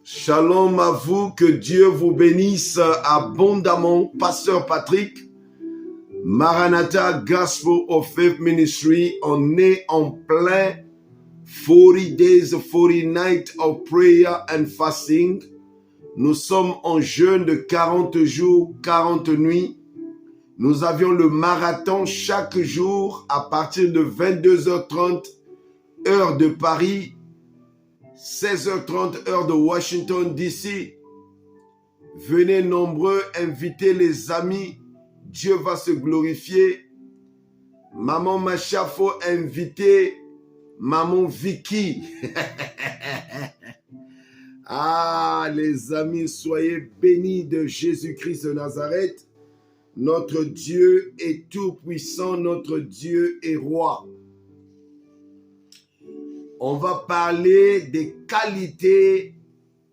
Shalom à vous, que Dieu vous bénisse abondamment. Pasteur Patrick, Maranatha Gospel of Faith Ministry, on est en plein 40 days, 40 nights of prayer and fasting. Nous sommes en jeûne de 40 jours, 40 nuits. Nous avions le marathon chaque jour à partir de 22h30, heure de Paris, 16h30, heure de Washington, D.C. Venez nombreux, invitez les amis. Dieu va se glorifier. Maman Macha, faut inviter Maman Vicky. Ah, les amis, soyez bénis de Jésus-Christ de Nazareth. Notre Dieu est tout-puissant, notre Dieu est roi. On va parler des qualités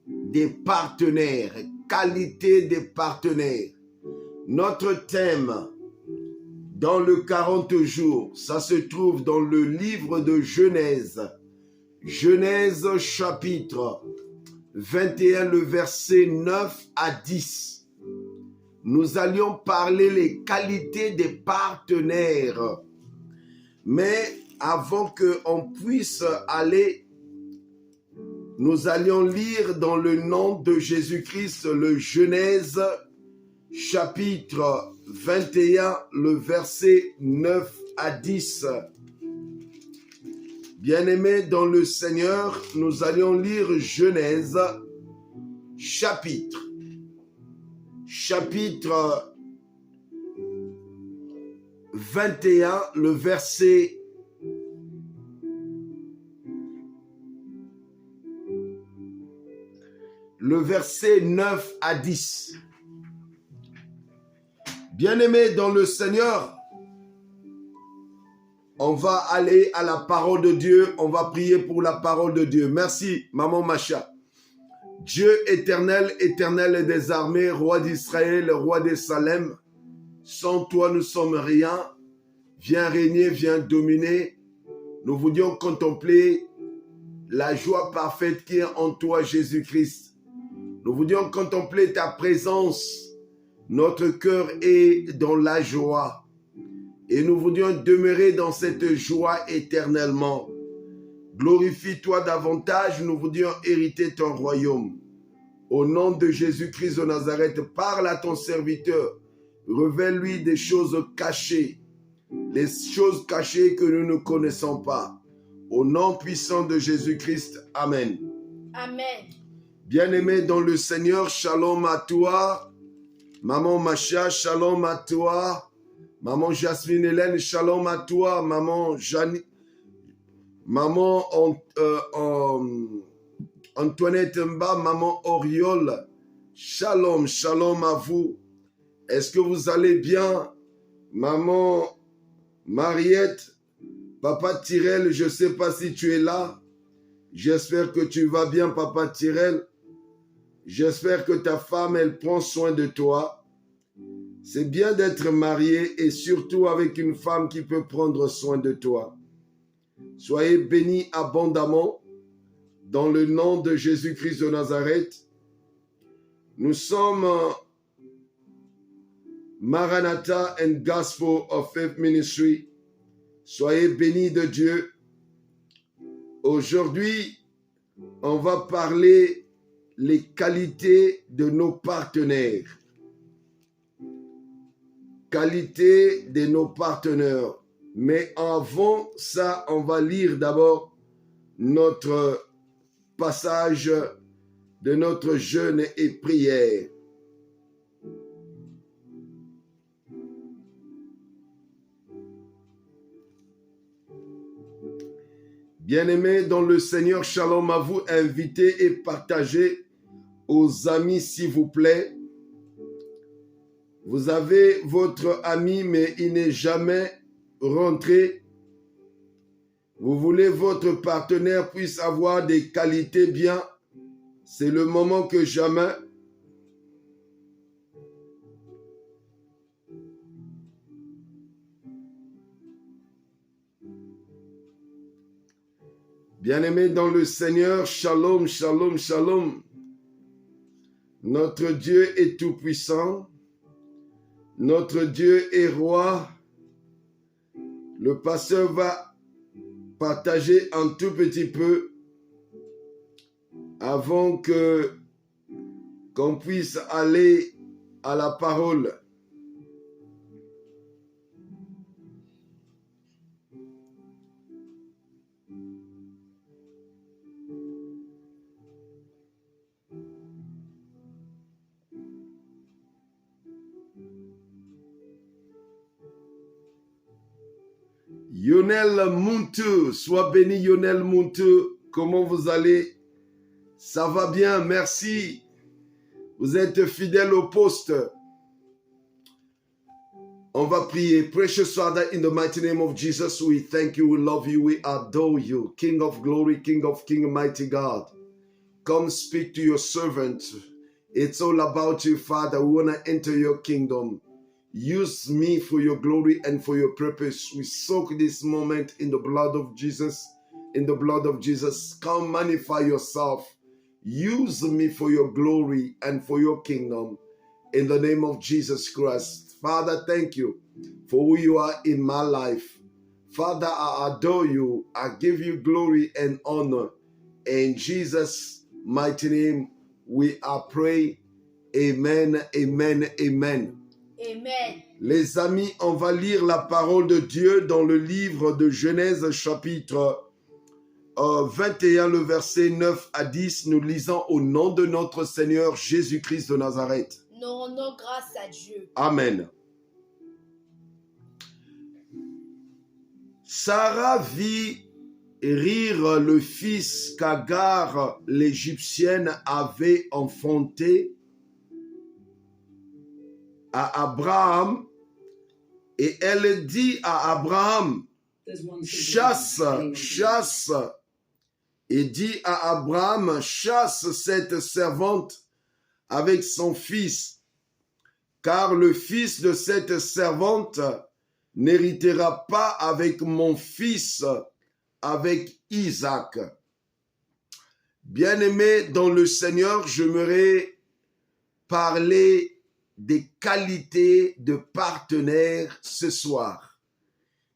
des partenaires. Qualité des partenaires. Notre thème dans le 40 jours, ça se trouve dans le livre de Genèse. Genèse chapitre 21, le verset 9 à 10. Nous allions parler les qualités des partenaires. Mais avant qu'on puisse aller, nous allions lire dans le nom de Jésus-Christ le Genèse chapitre 21, le verset 9 à 10. Bien-aimés dans le Seigneur, nous allions lire Genèse chapitre 21, le verset 9 à 10. Bien-aimés dans le Seigneur, on va aller à la parole de Dieu, on va prier pour la parole de Dieu. Merci, Maman Macha. Dieu éternel, éternel des armées, roi d'Israël, roi des Salem, sans toi nous sommes rien. Viens régner, viens dominer. Nous voulions contempler la joie parfaite qui est en toi, Jésus-Christ. Nous voulions contempler ta présence. Notre cœur est dans la joie. Et nous voulions demeurer dans cette joie éternellement. Glorifie-toi davantage, nous voulions hériter ton royaume. Au nom de Jésus-Christ de Nazareth, parle à ton serviteur. Révèle-lui des choses cachées. Les choses cachées que nous ne connaissons pas. Au nom puissant de Jésus-Christ. Amen. Amen. Bien-aimé dans le Seigneur, shalom à toi. Maman Macha, shalom à toi. Maman Jasmine Hélène, shalom à toi. Maman Antoinette Mba, Maman Oriol, shalom, shalom à vous. Est-ce que vous allez bien? Maman Mariette, Papa Tyrell, je ne sais pas si tu es là. J'espère que tu vas bien, Papa Tyrell. J'espère que ta femme, elle prend soin de toi. C'est bien d'être marié et surtout avec une femme qui peut prendre soin de toi. Soyez bénis abondamment dans le nom de Jésus-Christ de Nazareth. Nous sommes Maranatha and Gospel of Faith Ministry. Soyez bénis de Dieu. Aujourd'hui, on va parler les qualités de nos partenaires. Qualité de nos partenaires. Mais avant ça, on va lire d'abord notre passage de notre jeûne et prière. Bien-aimés dans le Seigneur, shalom à vous, invitez et partagez aux amis s'il vous plaît. Vous avez votre ami mais il n'est jamais rentré. Vous voulez votre partenaire puisse avoir des qualités bien. C'est le moment que jamais. Bien-aimés dans le Seigneur, shalom, shalom, shalom. Notre Dieu est tout-puissant. Notre Dieu est roi. Le pasteur va partager un tout petit peu avant qu'on puisse aller à la parole. Yonel Muntu, sois béni Yonel Muntu. Comment vous allez? Ça va bien, merci. Vous êtes fidèle au poste. On va prier. Precious Father, in the mighty name of Jesus, we thank you, we love you, we adore you. King of glory, King of King, mighty God. Come speak to your servant. It's all about you, Father. We want to enter your kingdom. Use me for your glory and for your purpose. We soak this moment in the blood of Jesus. In the blood of Jesus. Come magnify yourself. Use me for your glory and for your kingdom. In the name of Jesus Christ. Father, thank you for who you are in my life. Father, I adore you. I give you glory and honor. In Jesus' mighty name, we are praying. Amen, amen, amen. Amen. Les amis, on va lire la parole de Dieu dans le livre de Genèse chapitre 21, le verset 9 à 10. Nous lisons au nom de notre Seigneur Jésus-Christ de Nazareth. Nous rendons grâce à Dieu. Amen. Sarah vit rire le fils qu'Agar l'Égyptienne avait enfanté à Abraham, et elle dit à Abraham, chasse, et dit à Abraham, chasse cette servante avec son fils, car le fils de cette servante n'héritera pas avec mon fils, avec Isaac. Bien-aimé dans le Seigneur, j'aimerais parler des qualités de partenaire ce soir.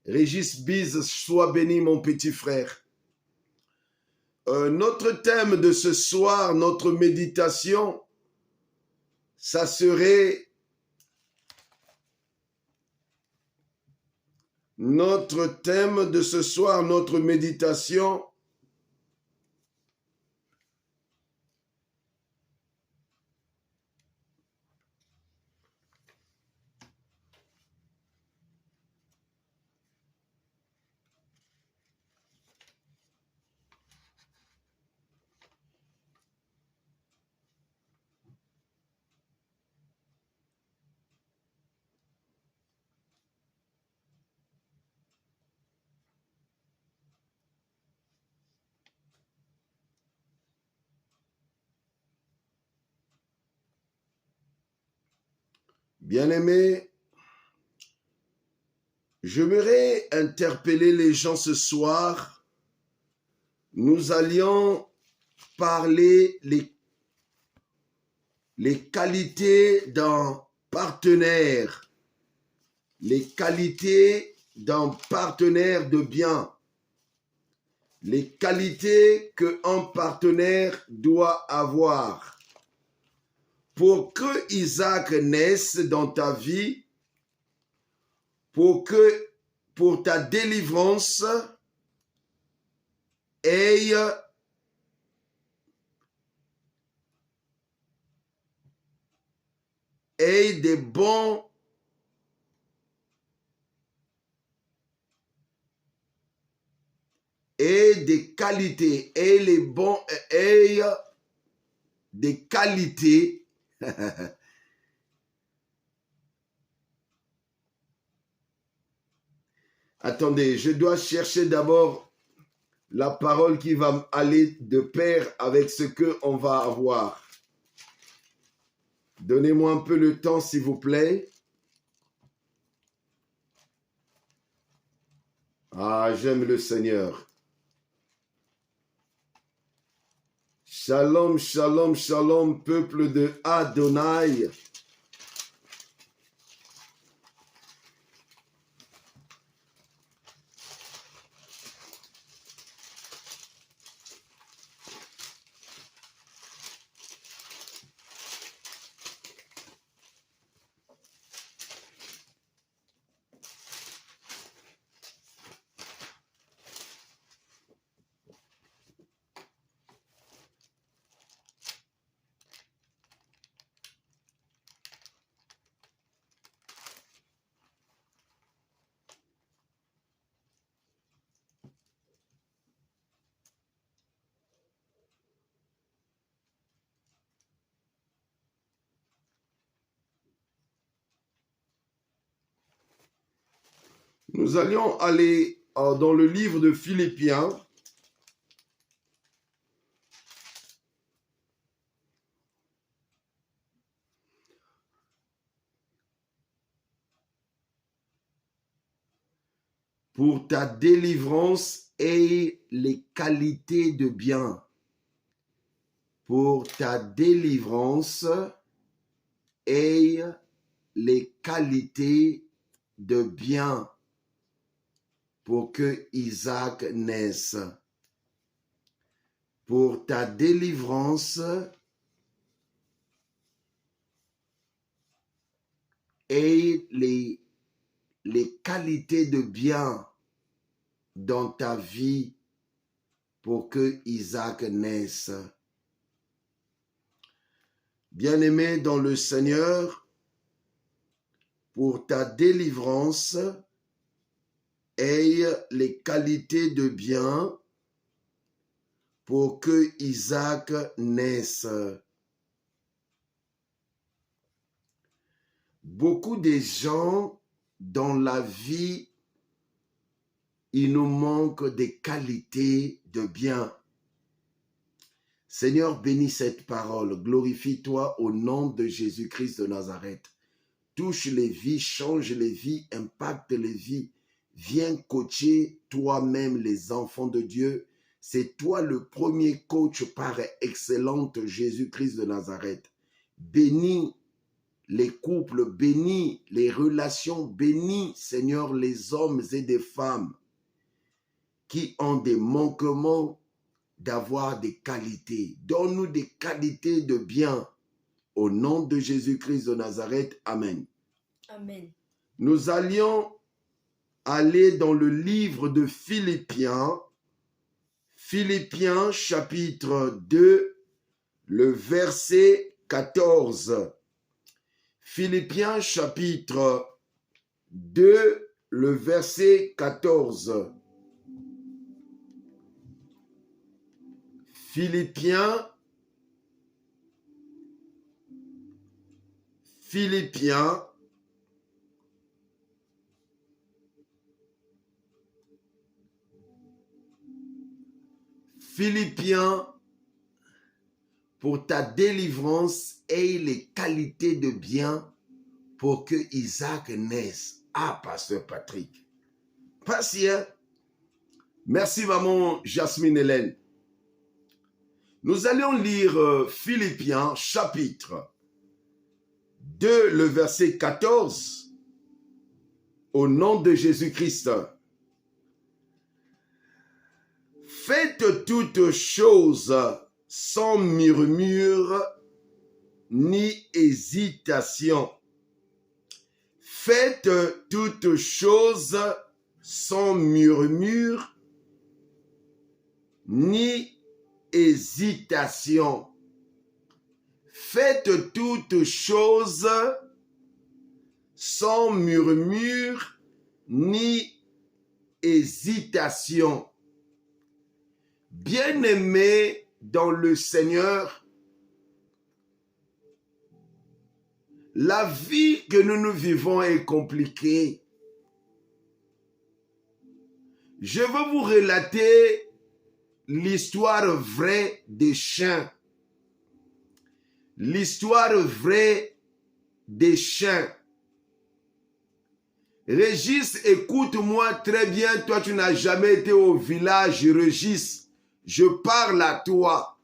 Régis Bise, sois béni mon petit frère. Notre thème de ce soir, notre méditation, ça serait notre thème de ce soir, notre méditation. Bien-aimés, j'aimerais interpeller les gens ce soir. Nous allions parler les qualités d'un partenaire, les qualités d'un partenaire de bien, les qualités qu'un partenaire doit avoir. Pour que Isaac naisse dans ta vie, pour ta délivrance ait des bons et des qualités, et les bons aient des qualités Attendez, je dois chercher d'abord la parole qui va aller de pair avec ce qu'on va avoir. Donnez-moi un peu le temps, s'il vous plaît. Ah, j'aime le Seigneur. Shalom, shalom, shalom, peuple de Adonai. Nous allions aller dans le livre de Philippiens. Pour ta délivrance et les qualités de bien. Pour ta délivrance et les qualités de bien. Pour que Isaac naisse. Pour ta délivrance et les qualités de bien dans ta vie pour que Isaac naisse. Bien-aimé dans le Seigneur, pour ta délivrance et les qualités de bien pour que Isaac naisse. Beaucoup de gens dans la vie, il nous manque des qualités de bien. Seigneur, bénis cette parole. Glorifie-toi au nom de Jésus-Christ de Nazareth. Touche les vies, change les vies, impacte les vies. Viens coacher toi-même les enfants de Dieu. C'est toi le premier coach par excellente, Jésus-Christ de Nazareth. Bénis les couples, bénis les relations, bénis, Seigneur, les hommes et des femmes qui ont des manquements d'avoir des qualités. Donne-nous des qualités de bien. Au nom de Jésus-Christ de Nazareth. Amen. Amen. Nous allions aller dans le livre de Philippiens. Philippiens chapitre 2, le verset 14. Philippiens chapitre 2, le verset 14. Philippiens pour ta délivrance et les qualités de bien pour que Isaac naisse. Ah, pasteur Patrick. Patient. Merci, maman Jasmine Hélène. Nous allons lire Philippiens chapitre 2, le verset 14. Au nom de Jésus-Christ. Faites toutes choses sans murmure ni hésitation. Faites toutes choses sans murmure ni hésitation. Faites toutes choses sans murmure ni hésitation. Bien-aimés dans le Seigneur, la vie que nous vivons est compliquée. Je veux vous relater l'histoire vraie des chiens. L'histoire vraie des chiens. Régis, écoute-moi très bien. Toi, tu n'as jamais été au village, Régis. Je parle à toi.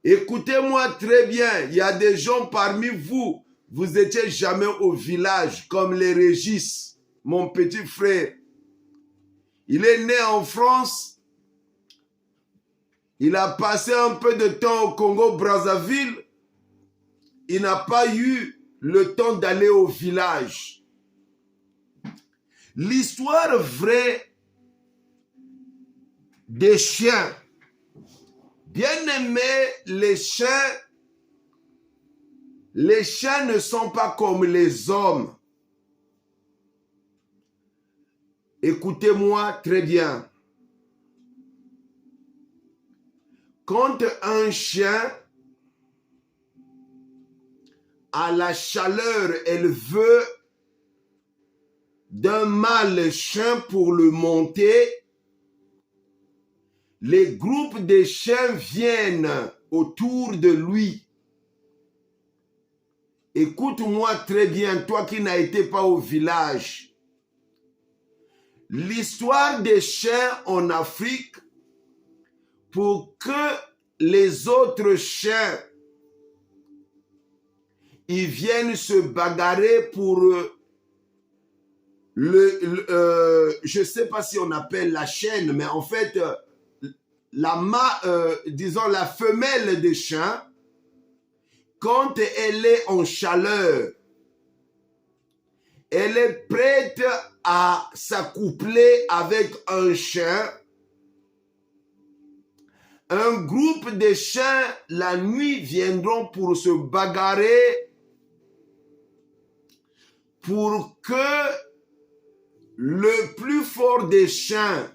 Écoutez-moi très bien, il y a des gens parmi vous, vous n'étiez jamais au village, comme les Régis, mon petit frère. Il est né en France, il a passé un peu de temps au Congo-Brazzaville, il n'a pas eu le temps d'aller au village. L'histoire vraie des chiens. Bien aimé, les chiens ne sont pas comme les hommes. Écoutez-moi très bien. Quand un chien a la chaleur, elle veut d'un mâle chien pour le monter, les groupes de chiens viennent autour de lui. Écoute-moi très bien, toi qui n'as été pas au village. L'histoire des chiens en Afrique, pour que les autres chiens ils viennent se bagarrer pour je ne sais pas si on appelle la chaîne, mais en fait, disons la femelle des chiens, quand elle est en chaleur, elle est prête à s'accoupler avec un chien. Un groupe de chiens, la nuit, viendront pour se bagarrer pour que le plus fort des chiens,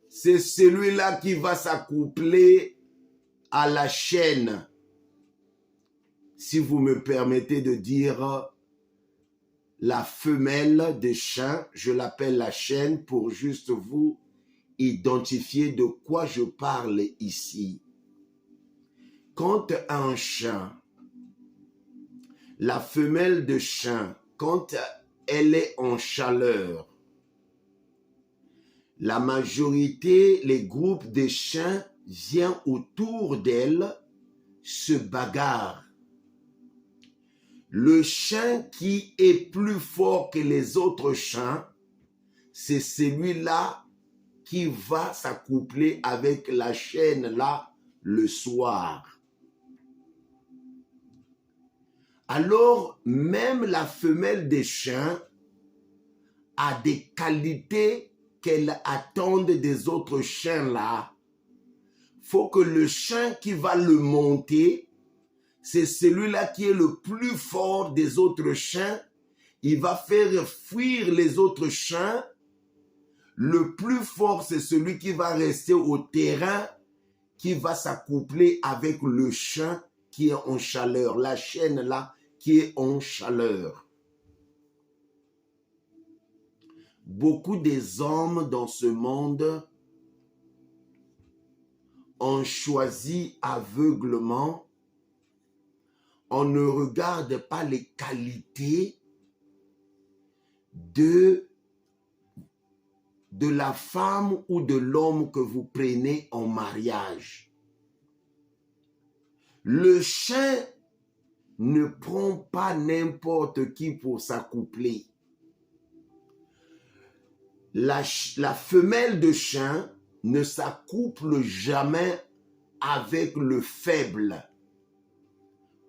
c'est celui-là qui va s'accoupler à la chaîne. Si vous me permettez de dire la femelle des chiens, je l'appelle la chaîne pour juste vous identifier de quoi je parle ici. Quand un chien, la femelle de chien, quand elle est en chaleur, la majorité, les groupes de chiens viennent autour d'elle, se bagarrent. Le chien qui est plus fort que les autres chiens, c'est celui-là qui va s'accoupler avec la chaîne là le soir. Alors, même la femelle des chiens a des qualités qu'elle attend des autres chiens là. Faut que le chien qui va le monter, c'est celui-là qui est le plus fort des autres chiens. Il va faire fuir les autres chiens. Le plus fort, c'est celui qui va rester au terrain, qui va s'accoupler avec le chien qui est en chaleur. La chaîne là qui est en chaleur. Beaucoup des hommes dans ce monde ont choisi aveuglement. On ne regarde pas les qualités de la femme ou de l'homme que vous prenez en mariage. Le chien ne prend pas n'importe qui pour s'accoupler. La femelle de chien ne s'accouple jamais avec le faible.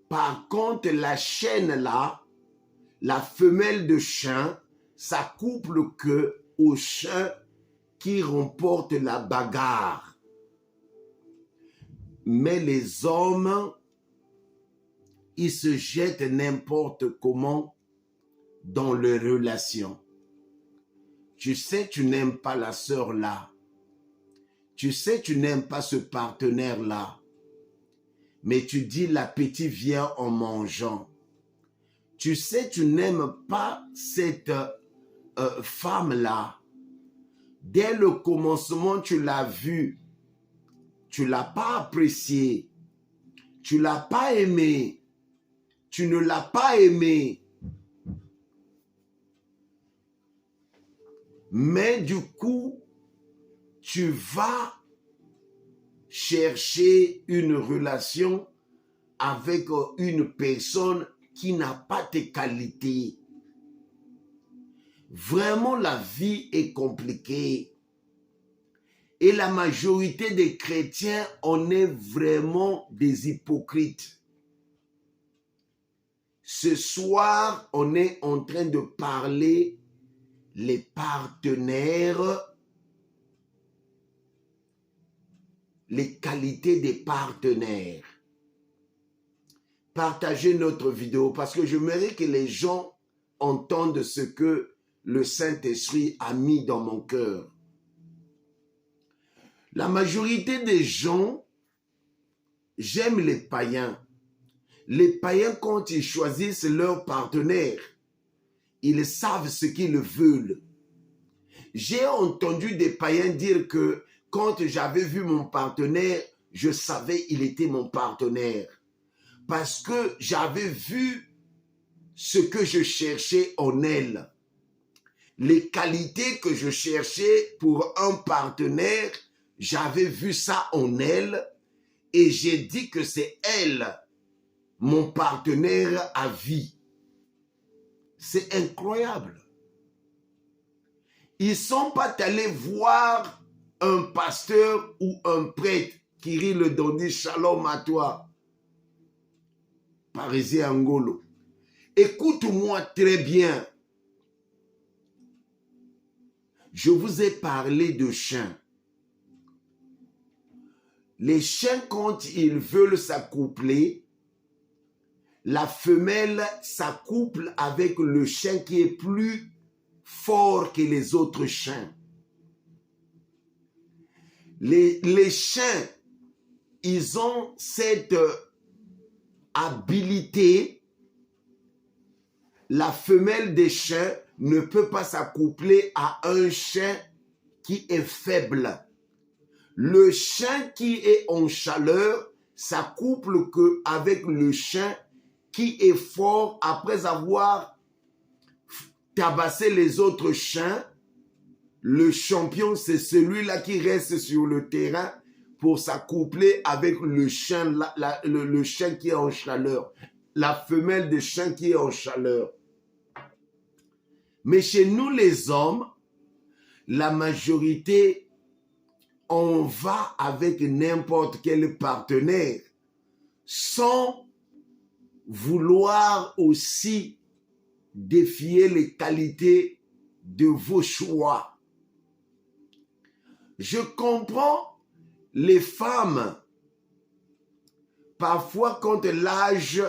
Par contre, la chaîne là, la femelle de chien s'accouple que au chien qui remporte la bagarre. Mais les hommes, ils se jettent n'importe comment dans les relations. Tu sais, tu n'aimes pas la sœur là. Tu sais, tu n'aimes pas ce partenaire là. Mais tu dis l'appétit vient en mangeant. Tu sais, tu n'aimes pas cette femme là. Dès le commencement, tu l'as vue. Tu ne l'as pas appréciée. Tu ne l'as pas aimée. Tu ne l'as pas aimée. Mais du coup, tu vas chercher une relation avec une personne qui n'a pas tes qualités. Vraiment, la vie est compliquée. Et la majorité des chrétiens, on est vraiment des hypocrites. Ce soir, on est en train de parler les partenaires, les qualités des partenaires. Partagez notre vidéo parce que j'aimerais que les gens entendent ce que le Saint-Esprit a mis dans mon cœur. La majorité des gens, j'aime les païens. Les païens, quand ils choisissent leur partenaire, ils savent ce qu'ils veulent. J'ai entendu des païens dire que quand j'avais vu mon partenaire, je savais qu'il était mon partenaire. Parce que j'avais vu ce que je cherchais en elle. Les qualités que je cherchais pour un partenaire, j'avais vu ça en elle et j'ai dit que c'est elle, mon partenaire à vie. C'est incroyable. Ils ne sont pas allés voir un pasteur ou un prêtre qui rit le dondi, shalom à toi. Parisien Angolo. Écoute-moi très bien. Je vous ai parlé de chiens. Les chiens, quand ils veulent s'accoupler, la femelle s'accouple avec le chien qui est plus fort que les autres chiens. Les chiens, ils ont cette habilité. La femelle des chiens ne peut pas s'accoupler à un chien qui est faible. Le chien qui est en chaleur s'accouple qu'avec le chien qui est fort après avoir tabassé les autres chiens. Le champion, c'est celui-là qui reste sur le terrain pour s'accoupler avec le chien, le chien qui est en chaleur. La femelle des chiens qui est en chaleur. Mais chez nous les hommes, la majorité, on va avec n'importe quel partenaire sans vouloir aussi défier les qualités de vos choix. Je comprends les femmes, parfois quand l'âge,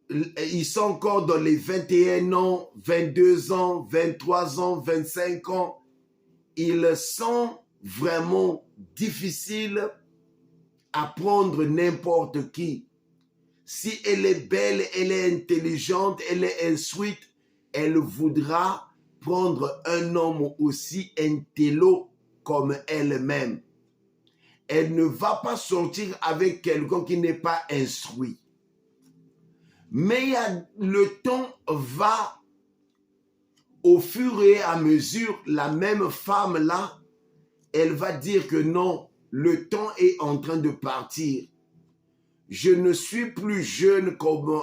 ils sont encore dans les 21 ans, 22 ans, 23 ans, 25 ans, ils sont vraiment difficiles à prendre n'importe qui. Si elle est belle, elle est intelligente, elle est instruite, elle voudra prendre un homme aussi intello comme elle-même. Elle ne va pas sortir avec quelqu'un qui n'est pas instruit. Mais le temps va, au fur et à mesure, la même femme-là, elle va dire que non, le temps est en train de partir. Je ne suis plus jeune comme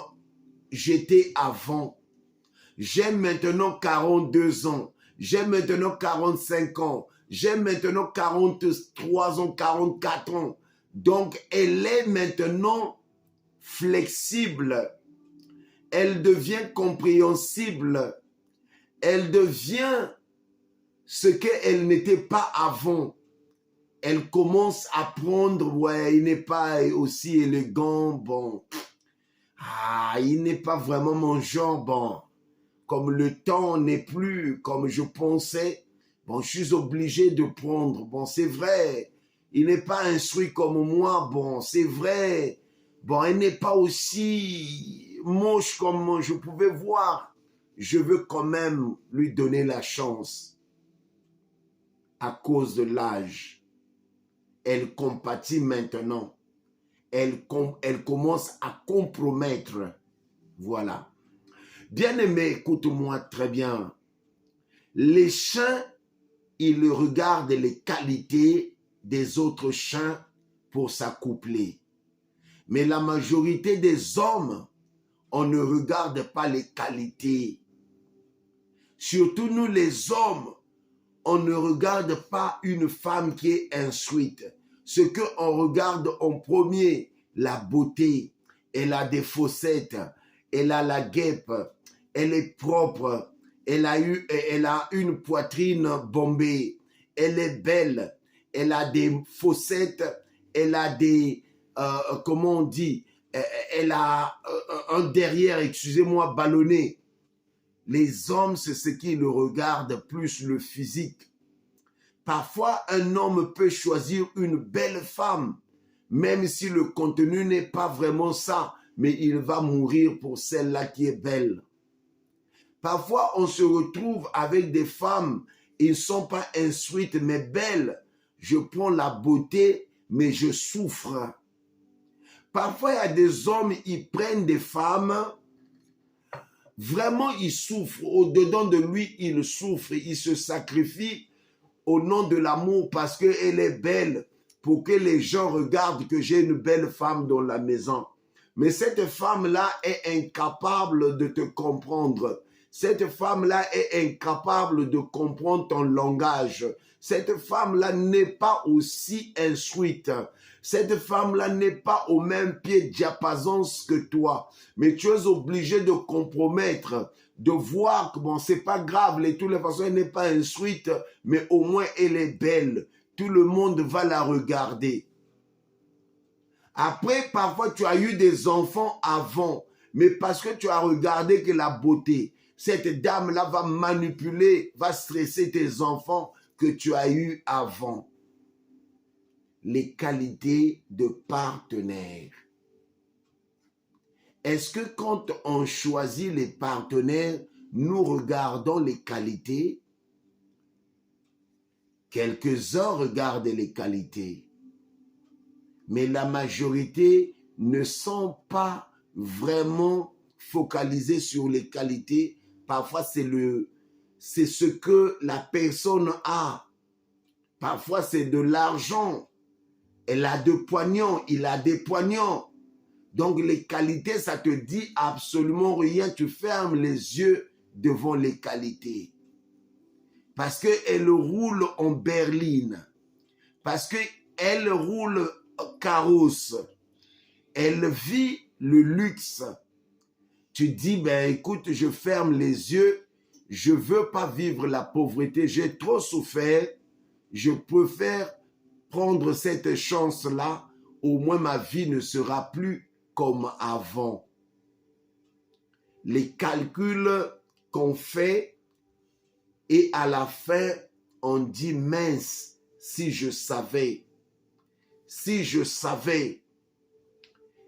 j'étais avant. J'ai maintenant 42 ans. J'ai maintenant 45 ans. J'ai maintenant 43 ans, 44 ans. Donc, elle est maintenant flexible. Elle devient compréhensible. Elle devient ce qu'elle n'était pas avant. Elle commence à prendre, ouais, il n'est pas aussi élégant, bon. Ah, il n'est pas vraiment mon genre, bon. Comme le temps n'est plus comme je pensais, bon, je suis obligé de prendre. Bon, c'est vrai, il n'est pas instruit comme moi, bon, c'est vrai. Bon, il n'est pas aussi moche comme je pouvais voir. Je veux quand même lui donner la chance à cause de l'âge. Elle compatit maintenant. Elle commence à compromettre. Voilà. Bien-aimé, écoute-moi très bien. Les chiens, ils regardent les qualités des autres chiens pour s'accoupler. Mais la majorité des hommes, on ne regarde pas les qualités. Surtout nous les hommes, on ne regarde pas une femme qui est instruite. Ce qu'on regarde en premier, la beauté. Elle a des fossettes, elle a la guêpe, elle est propre, elle a une poitrine bombée, elle est belle, elle a des fossettes, elle a des, comment on dit, elle a un derrière, excusez-moi, ballonné. Les hommes, c'est ce qui le regardent plus, le physique. Parfois, un homme peut choisir une belle femme, même si le contenu n'est pas vraiment ça, mais il va mourir pour celle-là qui est belle. Parfois, on se retrouve avec des femmes, ils ne sont pas instruites, mais belles. Je prends la beauté, mais je souffre. Parfois, il y a des hommes, ils prennent des femmes, vraiment, ils souffrent. Au-dedans de lui, il souffre, il se sacrifie au nom de l'amour parce qu'elle est belle, pour que les gens regardent que j'ai une belle femme dans la maison. Mais cette femme-là est incapable de te comprendre. Cette femme-là est incapable de comprendre ton langage. Cette femme-là n'est pas aussi instruite. Cette femme-là n'est pas au même pied de diapason que toi. Mais tu es obligé de compromettre, de voir que bon, c'est pas grave, de toutes les façons, elle n'est pas instruite, mais au moins elle est belle. Tout le monde va la regarder. Après, parfois, tu as eu des enfants avant, mais parce que tu as regardé que la beauté, cette dame-là va manipuler, va stresser tes enfants que tu as eu avant. Les qualités de partenaire. Est-ce que quand on choisit les partenaires, nous regardons les qualités? Quelques-uns regardent les qualités, mais la majorité ne sont pas vraiment focalisés sur les qualités. Parfois, c'est ce que la personne a. Parfois, c'est de l'argent. Elle a des poignons, il a des poignons. Donc, les qualités, ça te dit absolument rien. Tu fermes les yeux devant les qualités. Parce qu'elle roule en berline. Parce qu'elle roule carrosse. Elle vit le luxe. Tu dis, ben écoute, je ferme les yeux. Je ne veux pas vivre la pauvreté. J'ai trop souffert. Je préfère prendre cette chance-là. Au moins, ma vie ne sera plus comme avant. Les calculs qu'on fait et à la fin, on dit mince, si je savais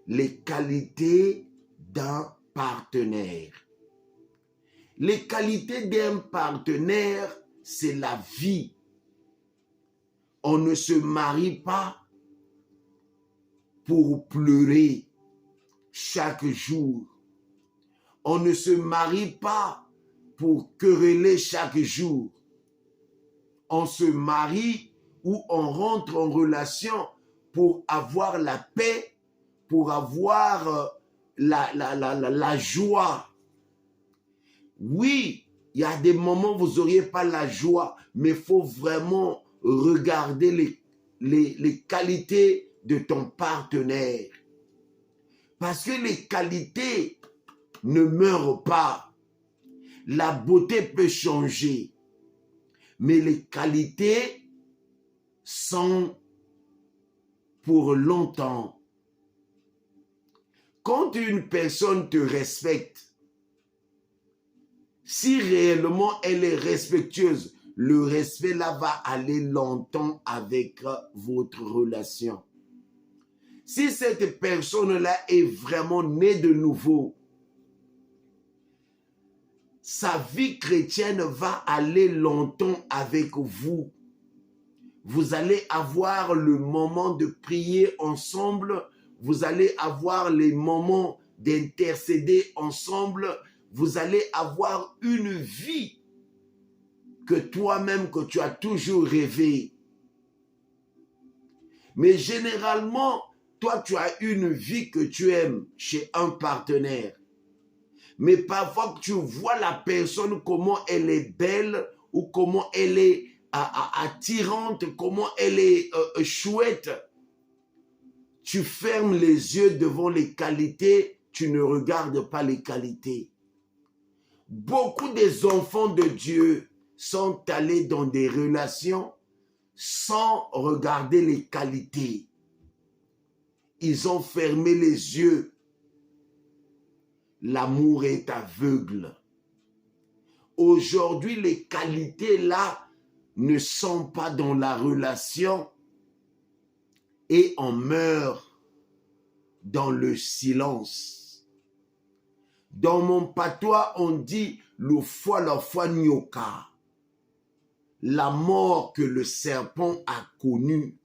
les qualités d'un partenaire. Les qualités d'un partenaire, c'est la vie. On ne se marie pas pour pleurer chaque jour. On ne se marie pas pour quereller chaque jour. On se marie ou on rentre en relation pour avoir la paix, pour avoir la joie. Oui, il y a des moments où vous n'auriez pas la joie, mais il faut vraiment regarder les qualités de ton partenaire. Parce que les qualités ne meurent pas. La beauté peut changer, mais les qualités sont pour longtemps. Quand une personne te respecte, si réellement elle est respectueuse, le respect là va aller longtemps avec votre relation. Si cette personne-là est vraiment née de nouveau, sa vie chrétienne va aller longtemps avec vous. Vous allez avoir le moment de prier ensemble. Vous allez avoir les moments d'intercéder ensemble. Vous allez avoir une vie que toi-même, que tu as toujours rêvé. Mais généralement, toi, tu as une vie que tu aimes chez un partenaire. Mais parfois, tu vois la personne, comment elle est belle ou comment elle est attirante, comment elle est chouette. Tu fermes les yeux devant les qualités, tu ne regardes pas les qualités. Beaucoup des enfants de Dieu sont allés dans des relations sans regarder les qualités. Ils ont fermé les yeux. L'amour est aveugle. Aujourd'hui, les qualités là ne sont pas dans la relation et on meurt dans le silence. Dans mon patois, on dit le foi la foi nyoka. La mort que le serpent a connue.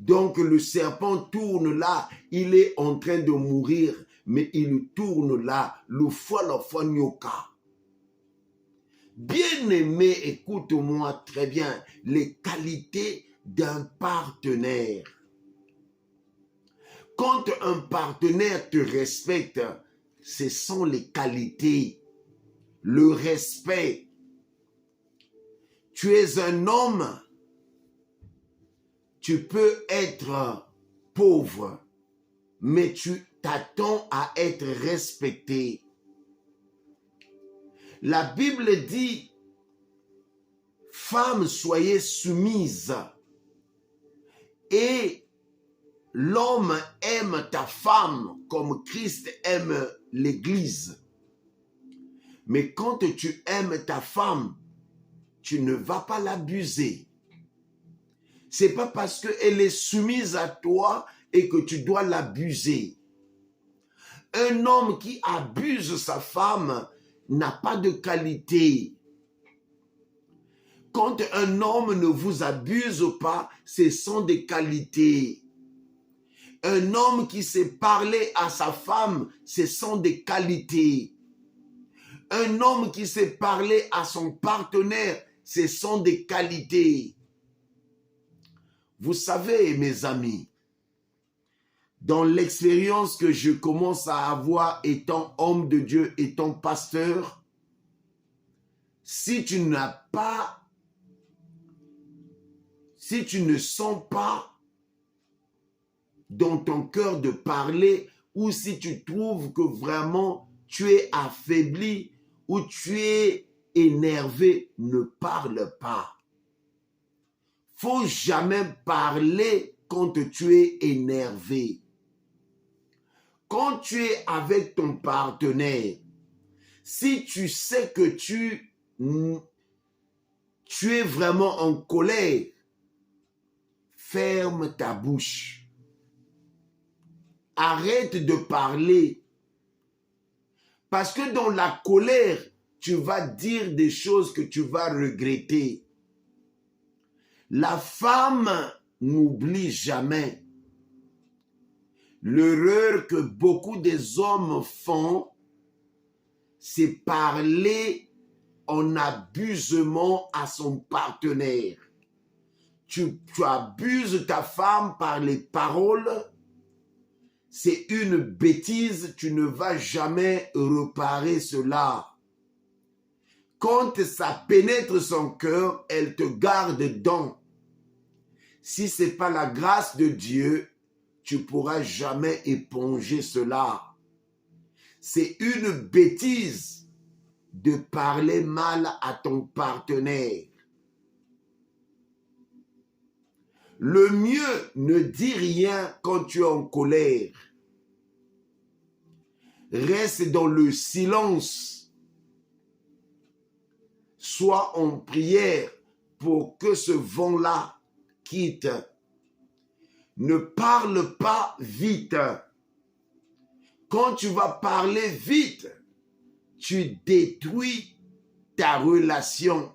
Donc le serpent tourne là, il est en train de mourir, mais il tourne là, le foi la foi nyoka. Bien-aimé, écoute-moi très bien, les qualités d'un partenaire. Quand un partenaire te respecte, ce sont les qualités, le respect. Tu es un homme, tu peux être pauvre, mais tu t'attends à être respecté. La Bible dit, femmes, soyez soumises. Et l'homme aime ta femme comme Christ aime l'Église. Mais quand tu aimes ta femme, tu ne vas pas l'abuser. C'est pas parce qu'elle est soumise à toi et que tu dois l'abuser. Un homme qui abuse sa femme n'a pas de qualité. Quand un homme ne vous abuse pas, ce sont des qualités. Un homme qui sait parler à sa femme, ce sont des qualités. Un homme qui sait parler à son partenaire, ce sont des qualités. Vous savez, mes amis, dans l'expérience que je commence à avoir étant homme de Dieu, étant pasteur, si tu ne sens pas dans ton cœur de parler, ou si tu trouves que vraiment tu es affaibli ou tu es énervé, ne parle pas. Faut jamais parler quand tu es énervé. Quand tu es avec ton partenaire, si tu sais que tu es vraiment en colère, ferme ta bouche. Arrête de parler. Parce que dans la colère, tu vas dire des choses que tu vas regretter. La femme n'oublie jamais. L'erreur que beaucoup des hommes font, c'est parler en abusement à son partenaire. Tu abuses ta femme par les paroles, c'est une bêtise, tu ne vas jamais réparer cela. Quand ça pénètre son cœur, elle te garde dedans. Si ce n'est pas la grâce de Dieu, tu ne pourras jamais éponger cela. C'est une bêtise de parler mal à ton partenaire. Le mieux, ne dis rien quand tu es en colère. Reste dans le silence. Sois en prière pour que ce vent-là quitte. Ne parle pas vite. Quand tu vas parler vite, tu détruis ta relation.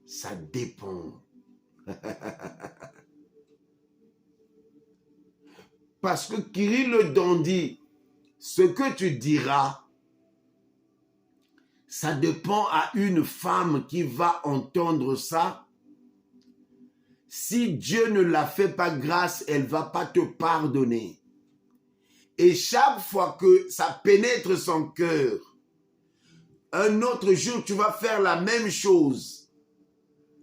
Ça dépend. Parce que Kirill le Dandy, ce que tu diras, ça dépend à une femme qui va entendre ça Si Dieu ne la fait pas grâce, elle ne va pas te pardonner. Et chaque fois que ça pénètre son cœur, un autre jour, tu vas faire la même chose.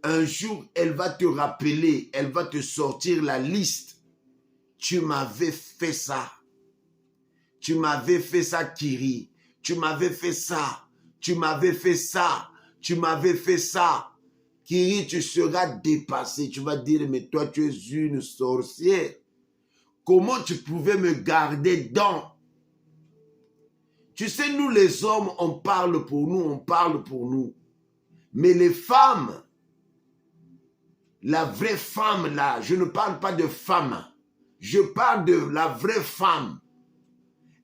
Un jour, elle va te rappeler, elle va te sortir la liste. Tu m'avais fait ça. Tu m'avais fait ça, Kiri. Tu m'avais fait ça. Tu m'avais fait ça. Tu m'avais fait ça. Kiri, tu seras dépassé. Tu vas dire, mais toi, tu es une sorcière. Comment tu pouvais me garder dans? Tu sais, nous les hommes, on parle pour nous, on parle pour nous. Mais les femmes, la vraie femme là, je ne parle pas de femme. Je parle de la vraie femme.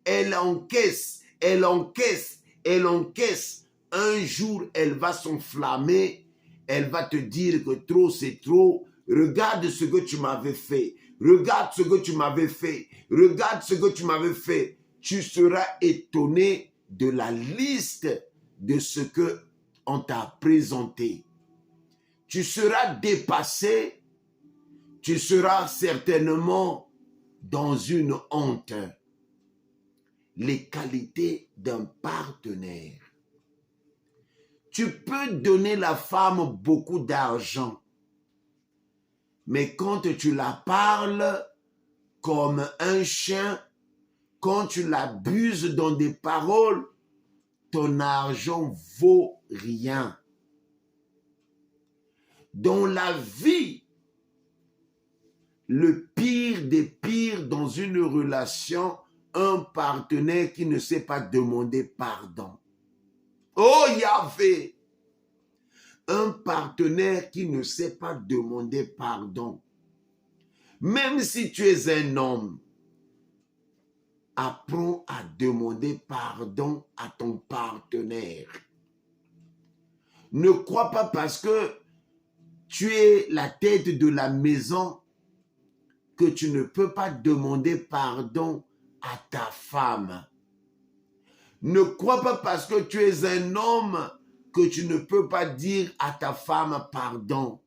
Elle encaisse, elle encaisse, elle encaisse. Un jour, elle va s'enflammer. Elle va te dire que trop, c'est trop. Regarde ce que tu m'avais fait. Regarde ce que tu m'avais fait. Regarde ce que tu m'avais fait. Tu seras étonné de la liste de ce que on t'a présenté. Tu seras dépassé. Tu seras certainement dans une honte. Les qualités d'un partenaire. Tu peux donner la femme beaucoup d'argent. Mais quand tu la parles comme un chien, quand tu l'abuses dans des paroles, ton argent vaut rien. Dans la vie, le pire des pires dans une relation, un partenaire qui ne sait pas demander pardon. Oh Yahvé! Un partenaire qui ne sait pas demander pardon. Même si tu es un homme, apprends à demander pardon à ton partenaire. Ne crois pas parce que tu es la tête de la maison que tu ne peux pas demander pardon à ta femme. Ne crois pas parce que tu es un homme que tu ne peux pas dire à ta femme pardon.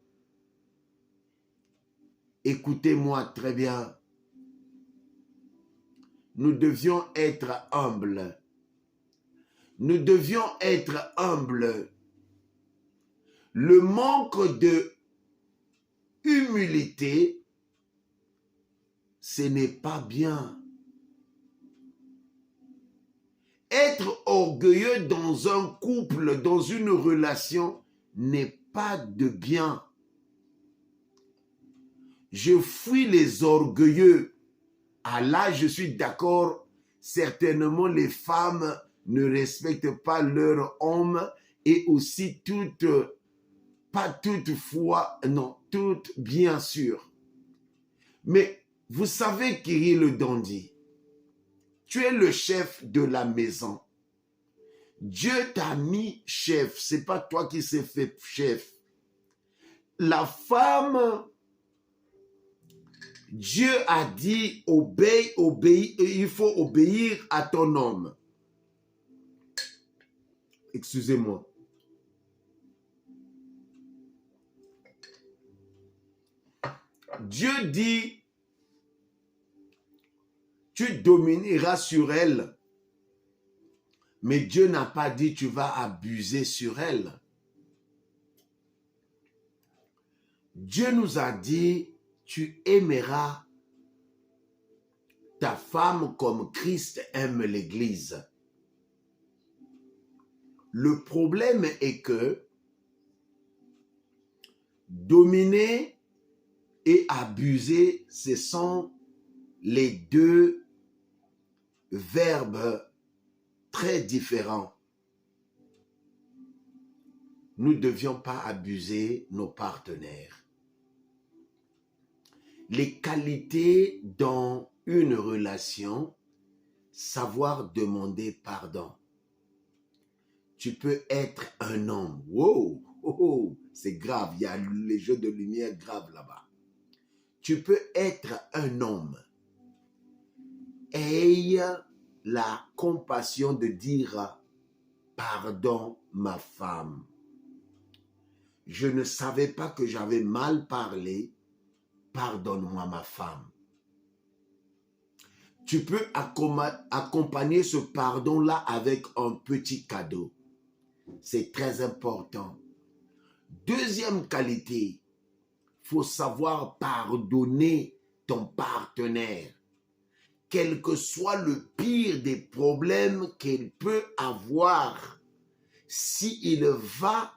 Écoutez-moi très bien. Nous devions être humbles. Nous devions être humbles. Le manque de humilité, ce n'est pas bien. Être orgueilleux dans un couple, dans une relation, n'est pas de bien. Je fuis les orgueilleux. Ah là, je suis d'accord. Certainement, les femmes ne respectent pas leur homme et aussi pas toutefois, non, toutes bien sûr. Mais vous savez, Kiri le dandy, tu es le chef de la maison. Dieu t'a mis chef, c'est pas toi qui s'est fait chef. La femme, Dieu a dit, obéis, il faut obéir à ton homme. Excusez-moi. Dieu dit, tu domineras sur elle. Mais Dieu n'a pas dit, tu vas abuser sur elle. Dieu nous a dit, tu aimeras ta femme comme Christ aime l'Église. Le problème est que dominer et abuser, ce sont les deux verbes très différents. Nous ne devions pas abuser nos partenaires. Les qualités dans une relation, savoir demander pardon. Tu peux être un homme. Wow, oh, oh, c'est grave, il y a les jeux de lumière graves là-bas. Tu peux être un homme. Aie la compassion de dire pardon, ma femme. Je ne savais pas que j'avais mal parlé. pardonne-moi ma femme. Tu peux accompagner ce pardon-là avec un petit cadeau. C'est très important. Deuxième qualité, il faut savoir pardonner ton partenaire. Quel que soit le pire des problèmes qu'il peut avoir, s'il va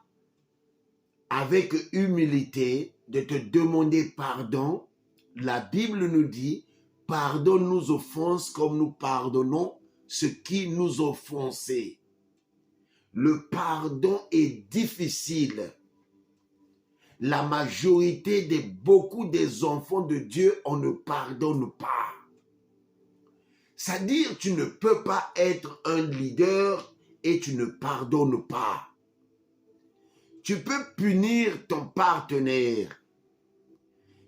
avec humilité de te demander pardon, la Bible nous dit, pardonne nos offenses comme nous pardonnons ceux qui nous ont offensés. Le pardon est difficile. La majorité beaucoup des enfants de Dieu, on ne pardonne pas. C'est-à-dire, tu ne peux pas être un leader et tu ne pardonnes pas. Tu peux punir ton partenaire.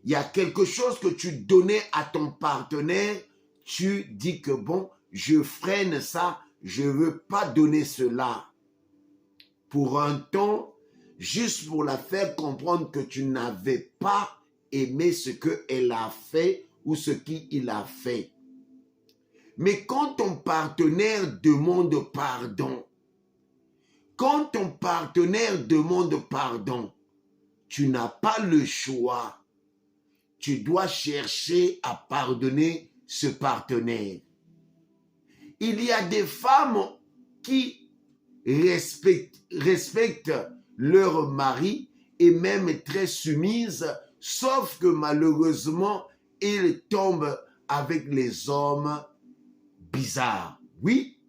Il y a quelque chose que tu donnais à ton partenaire, tu dis que bon, je freine ça, je ne veux pas donner cela. Pour un temps, juste pour la faire comprendre que tu n'avais pas aimé ce qu'elle a fait ou ce qu'il a fait. Mais quand ton partenaire demande pardon, tu n'as pas le choix. Tu dois chercher à pardonner ce partenaire. Il y a des femmes qui respectent leur mari et même très soumises, sauf que malheureusement, ils tombent avec les hommes bizarres. Oui,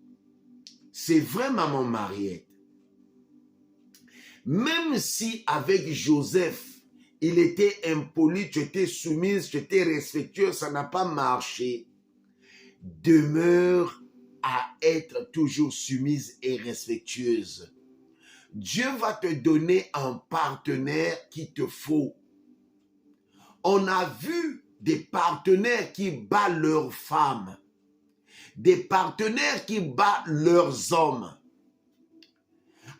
c'est vrai, maman Mariette. Même si avec Joseph, il était impoli, tu étais soumise, tu étais respectueux, ça n'a pas marché. Demeure à être toujours soumise et respectueuse. Dieu va te donner un partenaire qu'il te faut. On a vu des partenaires qui battent leurs femmes, des partenaires qui battent leurs hommes.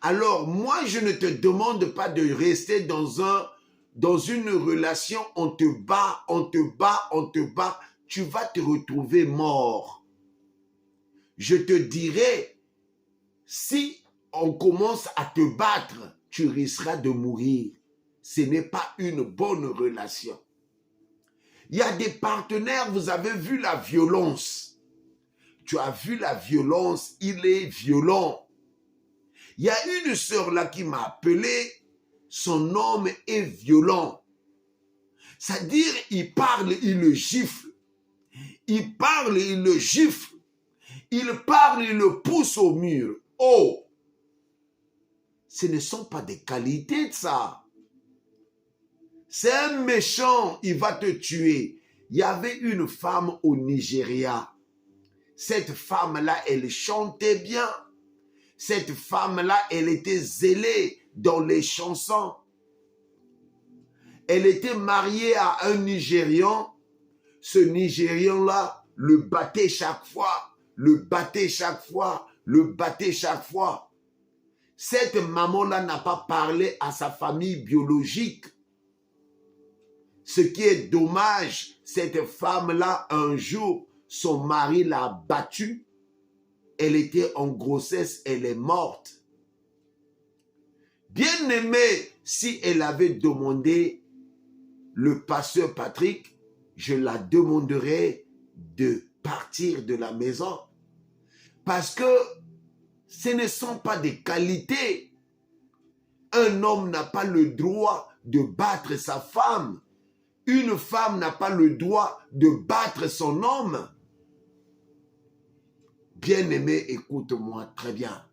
Alors, moi, je ne te demande pas de rester dans une relation, on te bat, tu vas te retrouver mort. Je te dirai, si on commence à te battre, tu risqueras de mourir. Ce n'est pas une bonne relation. Il y a des partenaires, vous avez vu la violence. Tu as vu la violence, il est violent. Il y a une sœur là qui m'a appelé, son homme est violent. C'est-à-dire, il parle, il le gifle. Il parle, il le gifle. Il parle, il le pousse au mur. Oh! Ce ne sont pas des qualités de ça. C'est un méchant, il va te tuer. Il y avait une femme au Nigeria. Cette femme-là, elle chantait bien. Cette femme-là, elle était zélée dans les chansons. Elle était mariée à un Nigérian. Ce Nigérian-là le battait chaque fois, le battait chaque fois, le battait chaque fois. Cette maman-là n'a pas parlé à sa famille biologique. Ce qui est dommage, cette femme-là, un jour, son mari l'a battue. Elle était en grossesse, elle est morte. Bien aimée, si elle avait demandé le pasteur Patrick, je la demanderais de partir de la maison. Parce que ce ne sont pas des qualités. Un homme n'a pas le droit de battre sa femme. Une femme n'a pas le droit de battre son homme. Bien-aimé, écoute-moi très bien.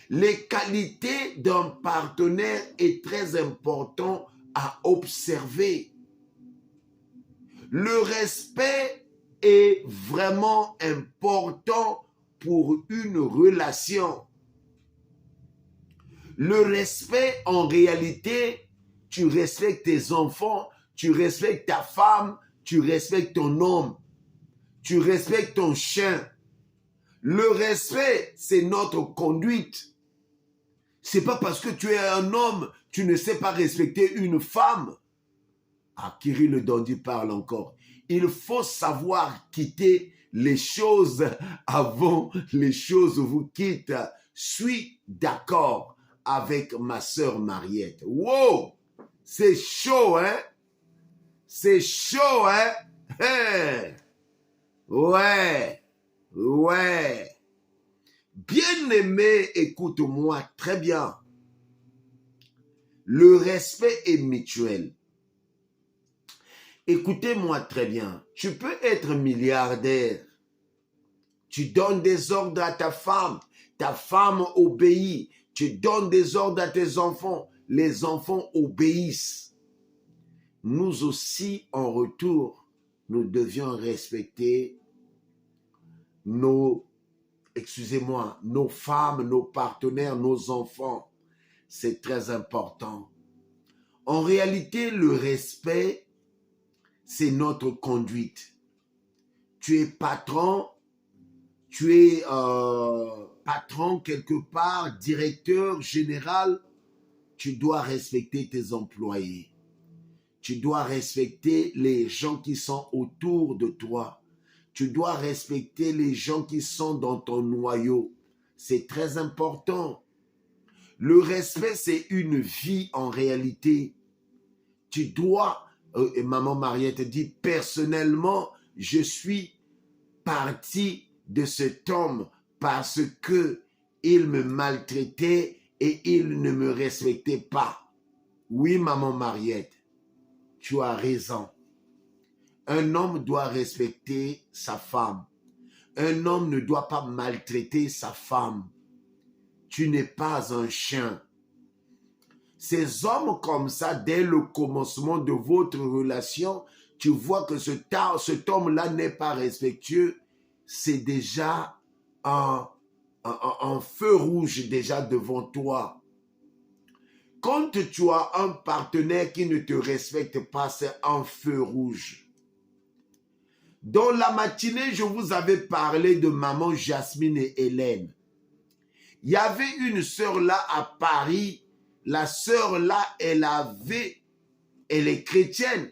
Les qualités d'un partenaire est très important à observer. Le respect est vraiment important pour une relation. Le respect, en réalité, tu respectes tes enfants, tu respectes ta femme, tu respectes ton homme, tu respectes ton chien. Le respect, c'est notre conduite. C'est pas parce que tu es un homme, tu ne sais pas respecter une femme. Ah, Kirill Dondi parle encore. Il faut savoir quitter les choses avant les choses vous quittent. Suis d'accord avec ma sœur Mariette. Wow! C'est chaud, hein? C'est chaud, hein? Hey! Ouais, ouais. Bien-aimé, écoute-moi très bien. Le respect est mutuel. Écoutez-moi très bien. Tu peux être milliardaire. Tu donnes des ordres à ta femme obéit. Tu donnes des ordres à tes enfants. Les enfants obéissent. Nous aussi, en retour, nous devions respecter nos femmes, nos partenaires, nos enfants. C'est très important. En réalité, le respect, c'est notre conduite. Tu es patron, patron quelque part, directeur général, tu dois respecter tes employés. Tu dois respecter les gens qui sont autour de toi. Tu dois respecter les gens qui sont dans ton noyau. C'est très important. Le respect, c'est une vie en réalité. Tu dois, maman Mariette dit, personnellement, je suis parti de cet homme parce que il me maltraitait et il ne me respectait pas. Oui, maman Mariette, tu as raison. Un homme doit respecter sa femme. Un homme ne doit pas maltraiter sa femme. Tu n'es pas un chien. Ces hommes comme ça, dès le commencement de votre relation, tu vois que cet homme-là n'est pas respectueux, c'est déjà un feu rouge déjà devant toi. Quand tu as un partenaire qui ne te respecte pas, c'est un feu rouge. Dans la matinée, je vous avais parlé de maman Jasmine et Hélène. Il y avait une sœur là à Paris. La sœur là, elle est chrétienne.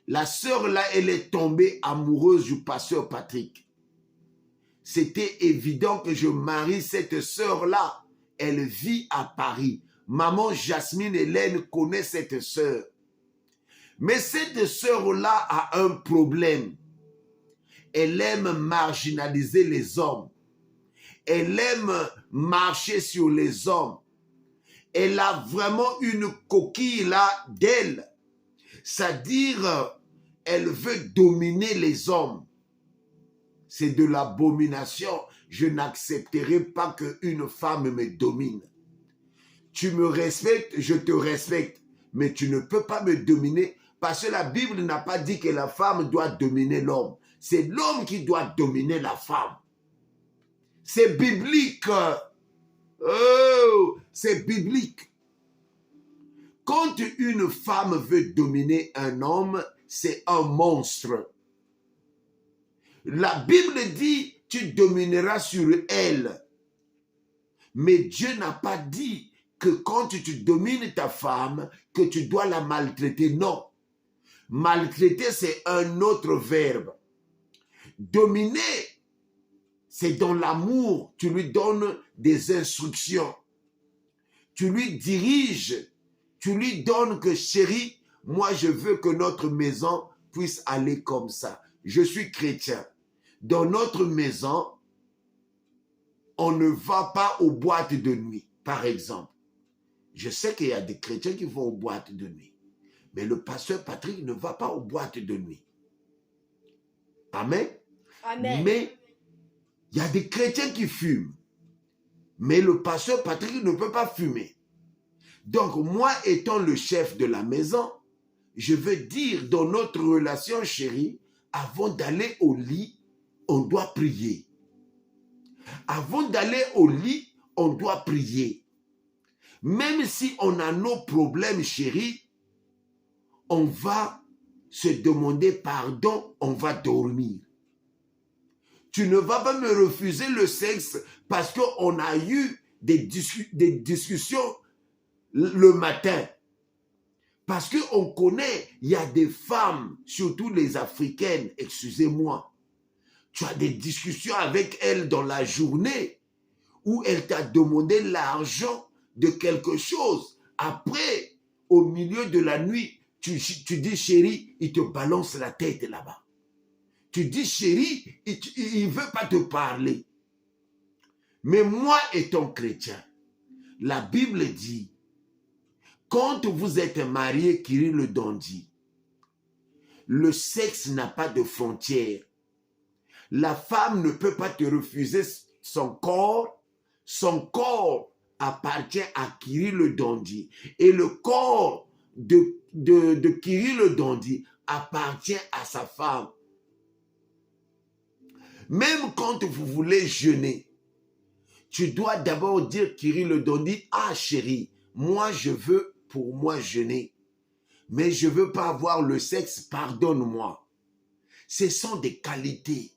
La sœur là, elle est tombée amoureuse du pasteur Patrick. C'était évident que je marie cette sœur là. Elle vit à Paris. Maman Jasmine Hélène connaît cette sœur. Mais cette sœur-là a un problème. Elle aime marginaliser les hommes. Elle aime marcher sur les hommes. Elle a vraiment une coquille là d'elle. C'est-à-dire, elle veut dominer les hommes. C'est de l'abomination. Je n'accepterai pas qu'une femme me domine. Tu me respectes, je te respecte. Mais tu ne peux pas me dominer parce que la Bible n'a pas dit que la femme doit dominer l'homme. C'est l'homme qui doit dominer la femme. C'est biblique. Oh, c'est biblique. Quand une femme veut dominer un homme, c'est un monstre. La Bible dit, tu domineras sur elle. Mais Dieu n'a pas dit que quand tu domines ta femme, que tu dois la maltraiter. Non. Maltraiter, c'est un autre verbe. Dominer, c'est dans l'amour. Tu lui donnes des instructions. Tu lui diriges. Tu lui donnes que, chérie, moi je veux que notre maison puisse aller comme ça. Je suis chrétien. Dans notre maison, on ne va pas aux boîtes de nuit, par exemple. Je sais qu'il y a des chrétiens qui vont aux boîtes de nuit. Mais le pasteur Patrick ne va pas aux boîtes de nuit. Amen. Amen. Mais il y a des chrétiens qui fument. Mais le pasteur Patrick ne peut pas fumer. Donc moi, étant le chef de la maison, je veux dire dans notre relation chérie, avant d'aller au lit, on doit prier. Avant d'aller au lit, on doit prier. Même si on a nos problèmes chérie, on va se demander pardon, on va dormir. Tu ne vas pas me refuser le sexe parce qu'on a eu des discussions le matin. Parce qu'on connaît, il y a des femmes, surtout les africaines, excusez-moi, tu as des discussions avec elles dans la journée où elle t'a demandé l'argent de quelque chose. Après, au milieu de la nuit, tu dis chérie, il te balance la tête là-bas. Tu dis chérie, il ne veut pas te parler. Mais moi étant chrétien, la Bible dit, quand vous êtes marié, Kyrill le Dandy, le sexe n'a pas de frontières. La femme ne peut pas te refuser son corps. Son corps appartient à Kyrill le Dandy. Et le corps de Kyrill le Dandy appartient à sa femme. Même quand vous voulez jeûner, tu dois d'abord dire Kyrill le Dandy, ah chérie, moi je veux pour moi jeûner, mais je ne veux pas avoir le sexe, pardonne-moi. Ce sont des qualités.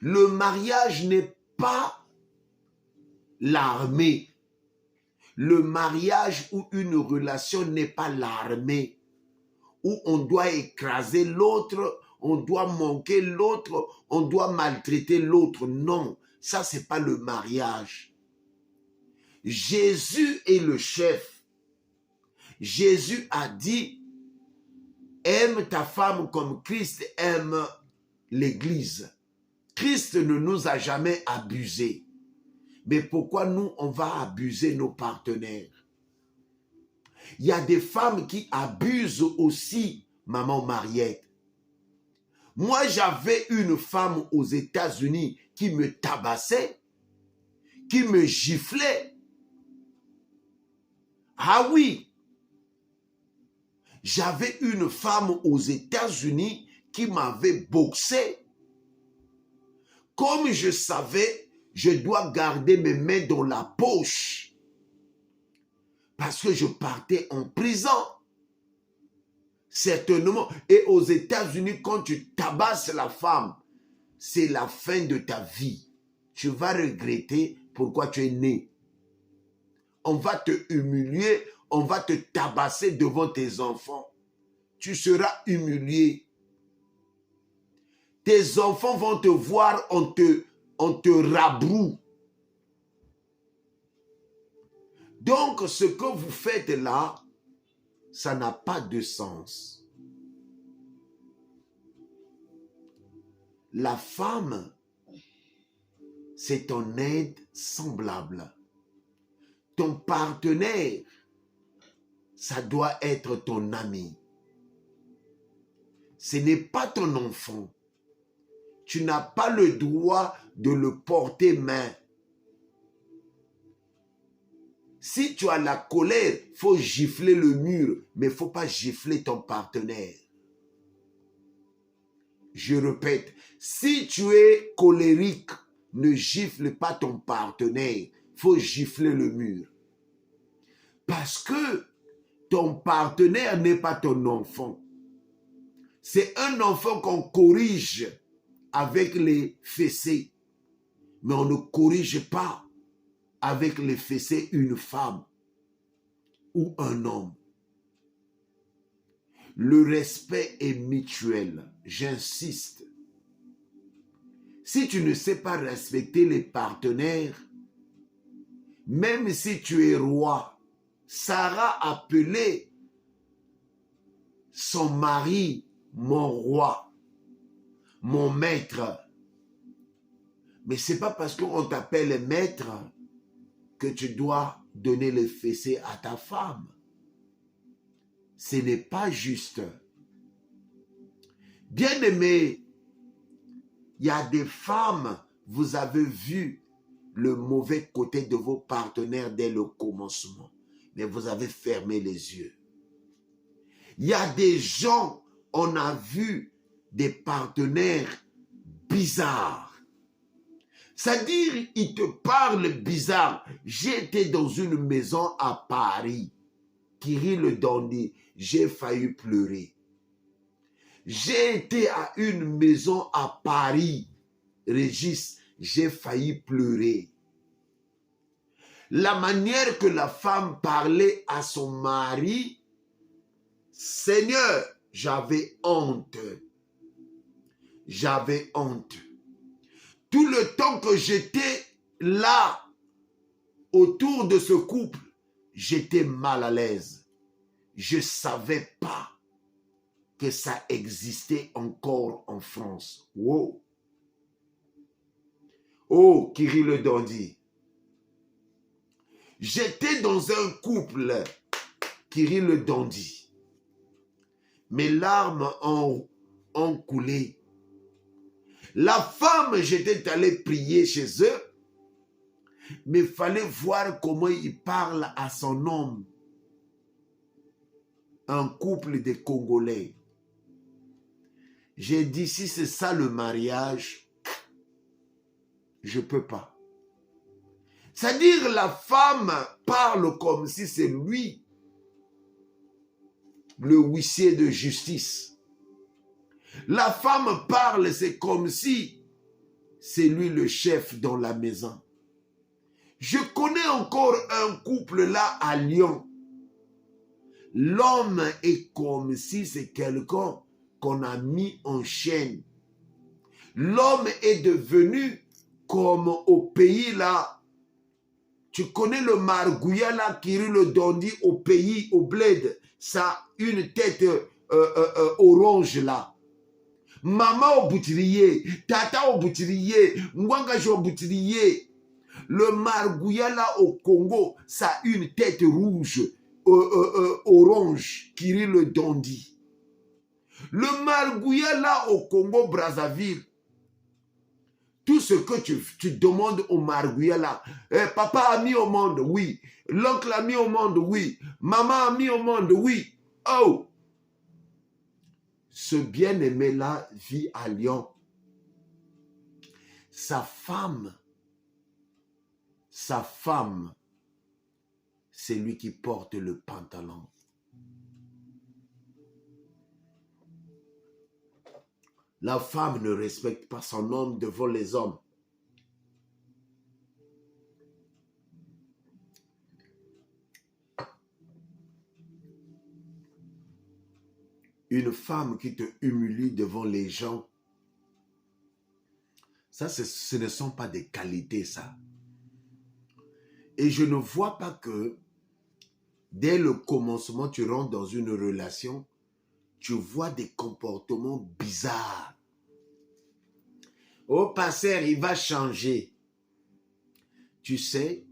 Le mariage n'est pas l'armée. Le mariage ou une relation n'est pas l'armée, où on doit écraser l'autre, on doit manquer l'autre, on doit maltraiter l'autre. Non, ça c'est pas le mariage. Jésus est le chef. Jésus a dit, aime ta femme comme Christ aime l'Église. Christ ne nous a jamais abusés. Mais pourquoi nous, on va abuser nos partenaires? Il y a des femmes qui abusent aussi, maman Mariette. Moi, j'avais une femme aux États-Unis qui me tabassait, qui me giflait. Ah oui! J'avais une femme aux États-Unis qui m'avait boxé. Comme je savais, je dois garder mes mains dans la poche. Parce que je partais en prison. Certainement. Et aux États-Unis, quand tu tabasses la femme, c'est la fin de ta vie. Tu vas regretter pourquoi tu es né. On va te humilier, on va te tabasser devant tes enfants. Tu seras humilié. Tes enfants vont te voir, on te rabroue. Donc, ce que vous faites là, ça n'a pas de sens. La femme, c'est ton aide semblable. Ton partenaire, ça doit être ton ami. Ce n'est pas ton enfant. Tu n'as pas le droit de le porter main. Si tu as la colère, il faut gifler le mur, mais il ne faut pas gifler ton partenaire. Je répète, si tu es colérique, ne gifle pas ton partenaire, il faut gifler le mur. Parce que ton partenaire n'est pas ton enfant. C'est un enfant qu'on corrige avec les fessées, mais on ne corrige pas avec les fessées une femme ou un homme. Le respect est mutuel, j'insiste. Si tu ne sais pas respecter les partenaires, même si tu es roi, Sarah appelait son mari mon roi, mon maître. Mais ce n'est pas parce qu'on t'appelle maître que tu dois donner les fessées à ta femme. Ce n'est pas juste. Bien-aimés, il y a des femmes, vous avez vu le mauvais côté de vos partenaires dès le commencement, mais vous avez fermé les yeux. Il y a des gens, on a vu des partenaires bizarres. C'est-à-dire, ils te parlent bizarre. J'étais dans une maison à Paris, Kyrill le Dandy, j'ai failli pleurer. J'ai été à une maison à Paris, Régis, j'ai failli pleurer. La manière que la femme parlait à son mari, Seigneur, j'avais honte. J'avais honte. Tout le temps que j'étais là, autour de ce couple, j'étais mal à l'aise. Je ne savais pas que ça existait encore en France. Wow. Oh, Kiri le Dandy. J'étais dans un couple, Kiri le Dandy. Mes larmes ont coulé. La femme, j'étais allé prier chez eux, mais il fallait voir comment il parle à son homme. Un couple de Congolais. J'ai dit, si c'est ça le mariage, je ne peux pas. C'est-à-dire, la femme parle comme si c'est lui, le huissier de justice. La femme parle, c'est comme si c'est lui le chef dans la maison. Je connais encore un couple là à Lyon. L'homme est comme si c'est quelqu'un qu'on a mis en chaîne. L'homme est devenu comme au pays là. Tu connais le margouillat là, Kiri le Dandy au pays, au bled. Ça a une tête orange là. Maman au boutillier, tata au boutillier, Mwangajo au boutillier. Le margouillat là au Congo, ça a une tête rouge, orange, Kiri le Dandy. Le margouillat là au Congo Brazzaville, tout ce que tu demandes au margouillat là, papa a mis au monde, oui. L'oncle a mis au monde, oui. Maman a mis au monde, oui. Oh! Ce bien-aimé là vit à Lyon. Sa femme, c'est lui qui porte le pantalon. La femme ne respecte pas son homme devant les hommes. Une femme qui te humilie devant les gens, ça, ce ne sont pas des qualités, ça. Et je ne vois pas que dès le commencement, tu rentres dans une relation, tu vois des comportements bizarres. Oh, pasteur, il va changer. Tu sais,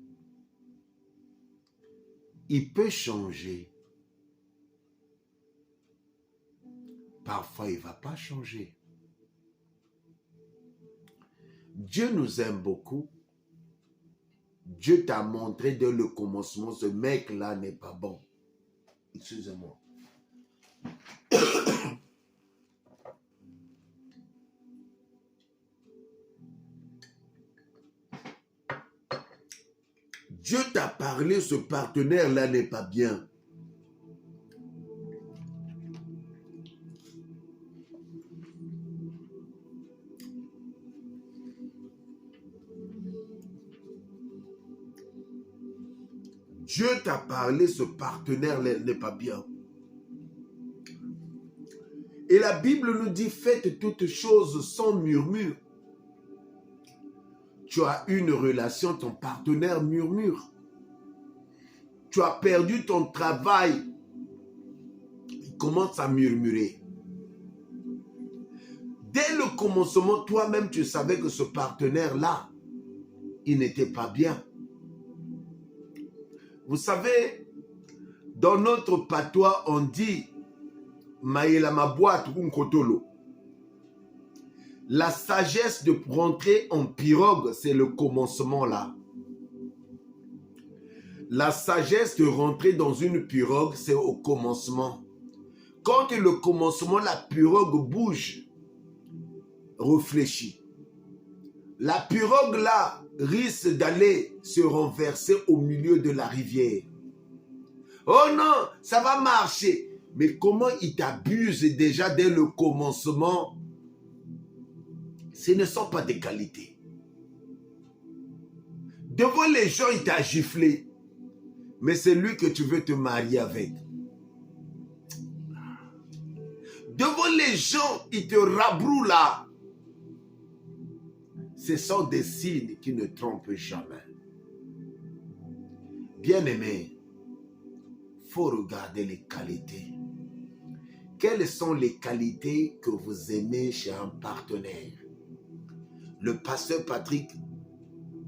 il peut changer. Parfois, il ne va pas changer. Dieu nous aime beaucoup. Dieu t'a montré dès le commencement, ce mec-là n'est pas bon. Excusez-moi. Dieu t'a parlé, ce partenaire-là n'est pas bien. Dieu t'a parlé, ce partenaire-là n'est pas bien. Et la Bible nous dit, faites toutes choses sans murmure. Tu as une relation, ton partenaire murmure. Tu as perdu ton travail, il commence à murmurer. Dès le commencement, toi-même, tu savais que ce partenaire-là, il n'était pas bien. Vous savez, dans notre patois, on dit Maïla ma boîte ou nkotolo. La sagesse de rentrer en pirogue, c'est le commencement là. La sagesse de rentrer dans une pirogue, c'est au commencement. Quand le commencement, la pirogue bouge, réfléchis. La pirogue là risque d'aller se renverser au milieu de la rivière. Oh non, ça va marcher. Mais comment il t'abuse déjà dès le commencement? Ce ne sont pas des qualités. Devant les gens, il t'a giflé. Mais c'est lui que tu veux te marier avec. Devant les gens, ils te rabrouent là. Ce sont des signes qui ne trompent jamais. Bien-aimé, il faut regarder les qualités. Quelles sont les qualités que vous aimez chez un partenaire? Le pasteur Patrick,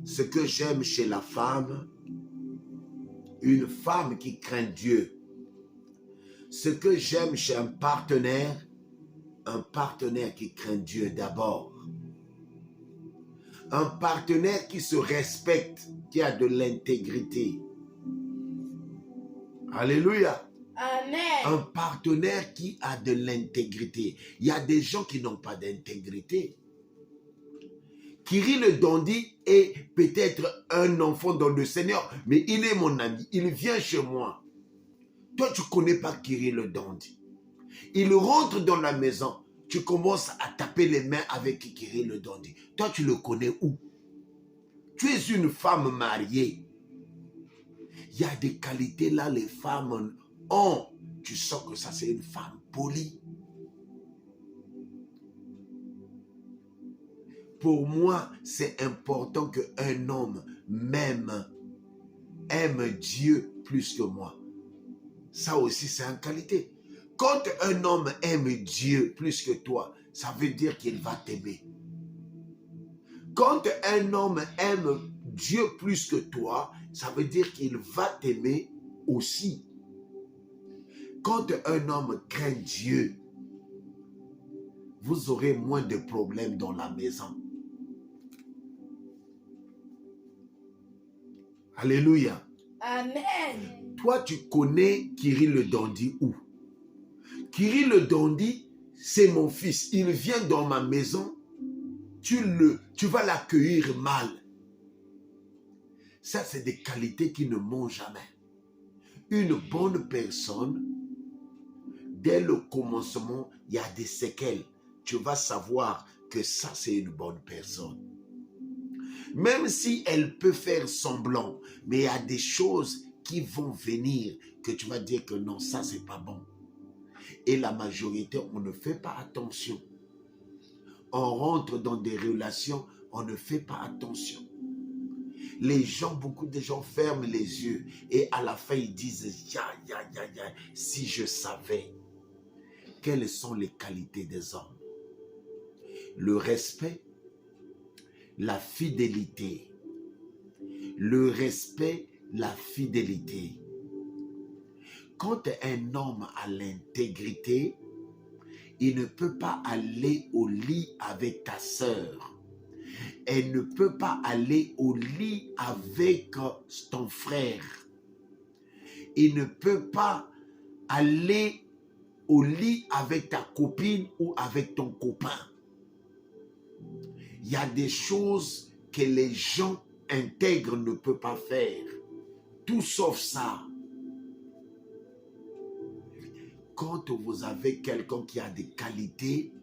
ce que j'aime chez la femme, une femme qui craint Dieu. Ce que j'aime chez un partenaire qui craint Dieu d'abord. Un partenaire qui se respecte, qui a de l'intégrité. Alléluia. Amen. Un partenaire qui a de l'intégrité. Il y a des gens qui n'ont pas d'intégrité. Kiri le Dondi est peut-être un enfant dans le Seigneur, mais il est mon ami. Il vient chez moi. Toi, tu ne connais pas Kiri le Dondi. Il rentre dans la maison. Tu commences à taper les mains avec Kiri le Dondi. Toi, tu le connais où? Tu es une femme mariée. Il y a des qualités là, les femmes ont. Tu sens que ça, c'est une femme polie. Pour moi, c'est important qu'un homme aime Dieu plus que moi. Ça aussi, c'est une qualité. Quand un homme aime Dieu plus que toi, ça veut dire qu'il va t'aimer. Quand un homme aime Dieu plus que toi, ça veut dire qu'il va t'aimer aussi. Quand un homme craint Dieu, vous aurez moins de problèmes dans la maison. Alléluia. Amen. Toi, tu connais Kiri le Dondi où? Kiri le Dondi, c'est mon fils. Il vient dans ma maison. Tu vas l'accueillir mal. Ça, c'est des qualités qui ne mentent jamais. Une bonne personne, dès le commencement, il y a des séquelles. Tu vas savoir que ça, c'est une bonne personne. Même si elle peut faire semblant, mais il y a des choses qui vont venir que tu vas dire que non, ça, c'est pas bon. Et la majorité, on ne fait pas attention. On rentre dans des relations, on ne fait pas attention. Les gens, beaucoup de gens ferment les yeux et à la fin, ils disent « si je savais quelles sont les qualités des hommes. » Le respect, la fidélité. Le respect, la fidélité. Quand un homme a l'intégrité, il ne peut pas aller au lit avec ta sœur. Elle ne peut pas aller au lit avec ton frère. Il ne peut pas aller au lit avec ta copine ou avec ton copain. Il y a des choses que les gens intègres ne peuvent pas faire. Tout sauf ça. Quand vous avez quelqu'un qui a des qualités,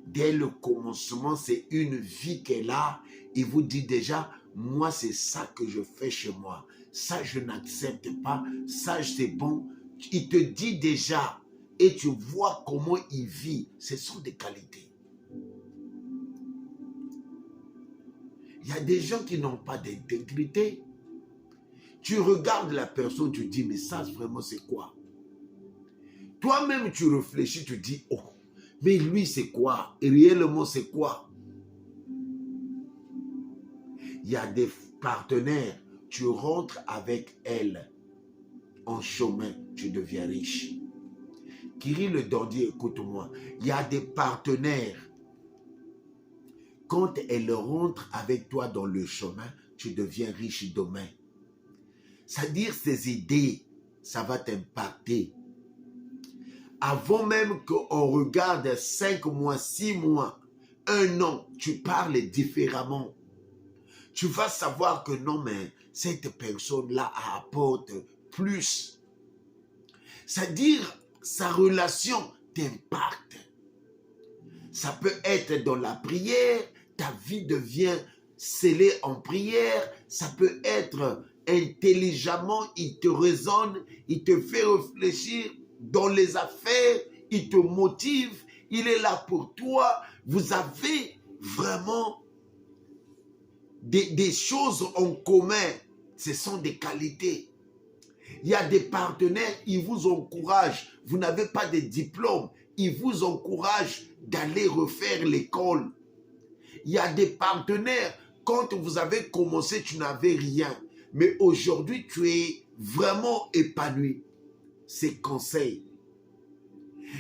dès le commencement, c'est une vie qu'elle a. Il vous dit déjà, moi c'est ça que je fais chez moi. Ça je n'accepte pas, ça c'est bon. Il te dit déjà et tu vois comment il vit. Ce sont des qualités. Il y a des gens qui n'ont pas d'intégrité. Tu regardes la personne, tu dis, mais ça vraiment c'est quoi? Toi-même tu réfléchis, tu dis, oh, mais lui c'est quoi? Et réellement c'est quoi? Il y a des partenaires, tu rentres avec elle en chemin, tu deviens riche. Kiri le Dondi, écoute-moi, il y a des partenaires, quand elle rentre avec toi dans le chemin, tu deviens riche demain. C'est-à-dire ses idées, ça va t'impacter. Avant même qu'on regarde 5 mois, 6 mois, 1 an, tu parles différemment. Tu vas savoir que non, mais cette personne-là apporte plus. C'est-à-dire, sa relation t'impacte. Ça peut être dans la prière, ta vie devient scellée en prière. Ça peut être intelligemment, il te raisonne, il te fait réfléchir dans les affaires, il te motive, il est là pour toi. Vous avez vraiment des choses en commun. Ce sont des qualités. Il y a des partenaires, ils vous encouragent. Vous n'avez pas de diplôme, ils vous encouragent d'aller refaire l'école. Il y a des partenaires, quand vous avez commencé, tu n'avais rien. Mais aujourd'hui, tu es vraiment épanoui. C'est conseil.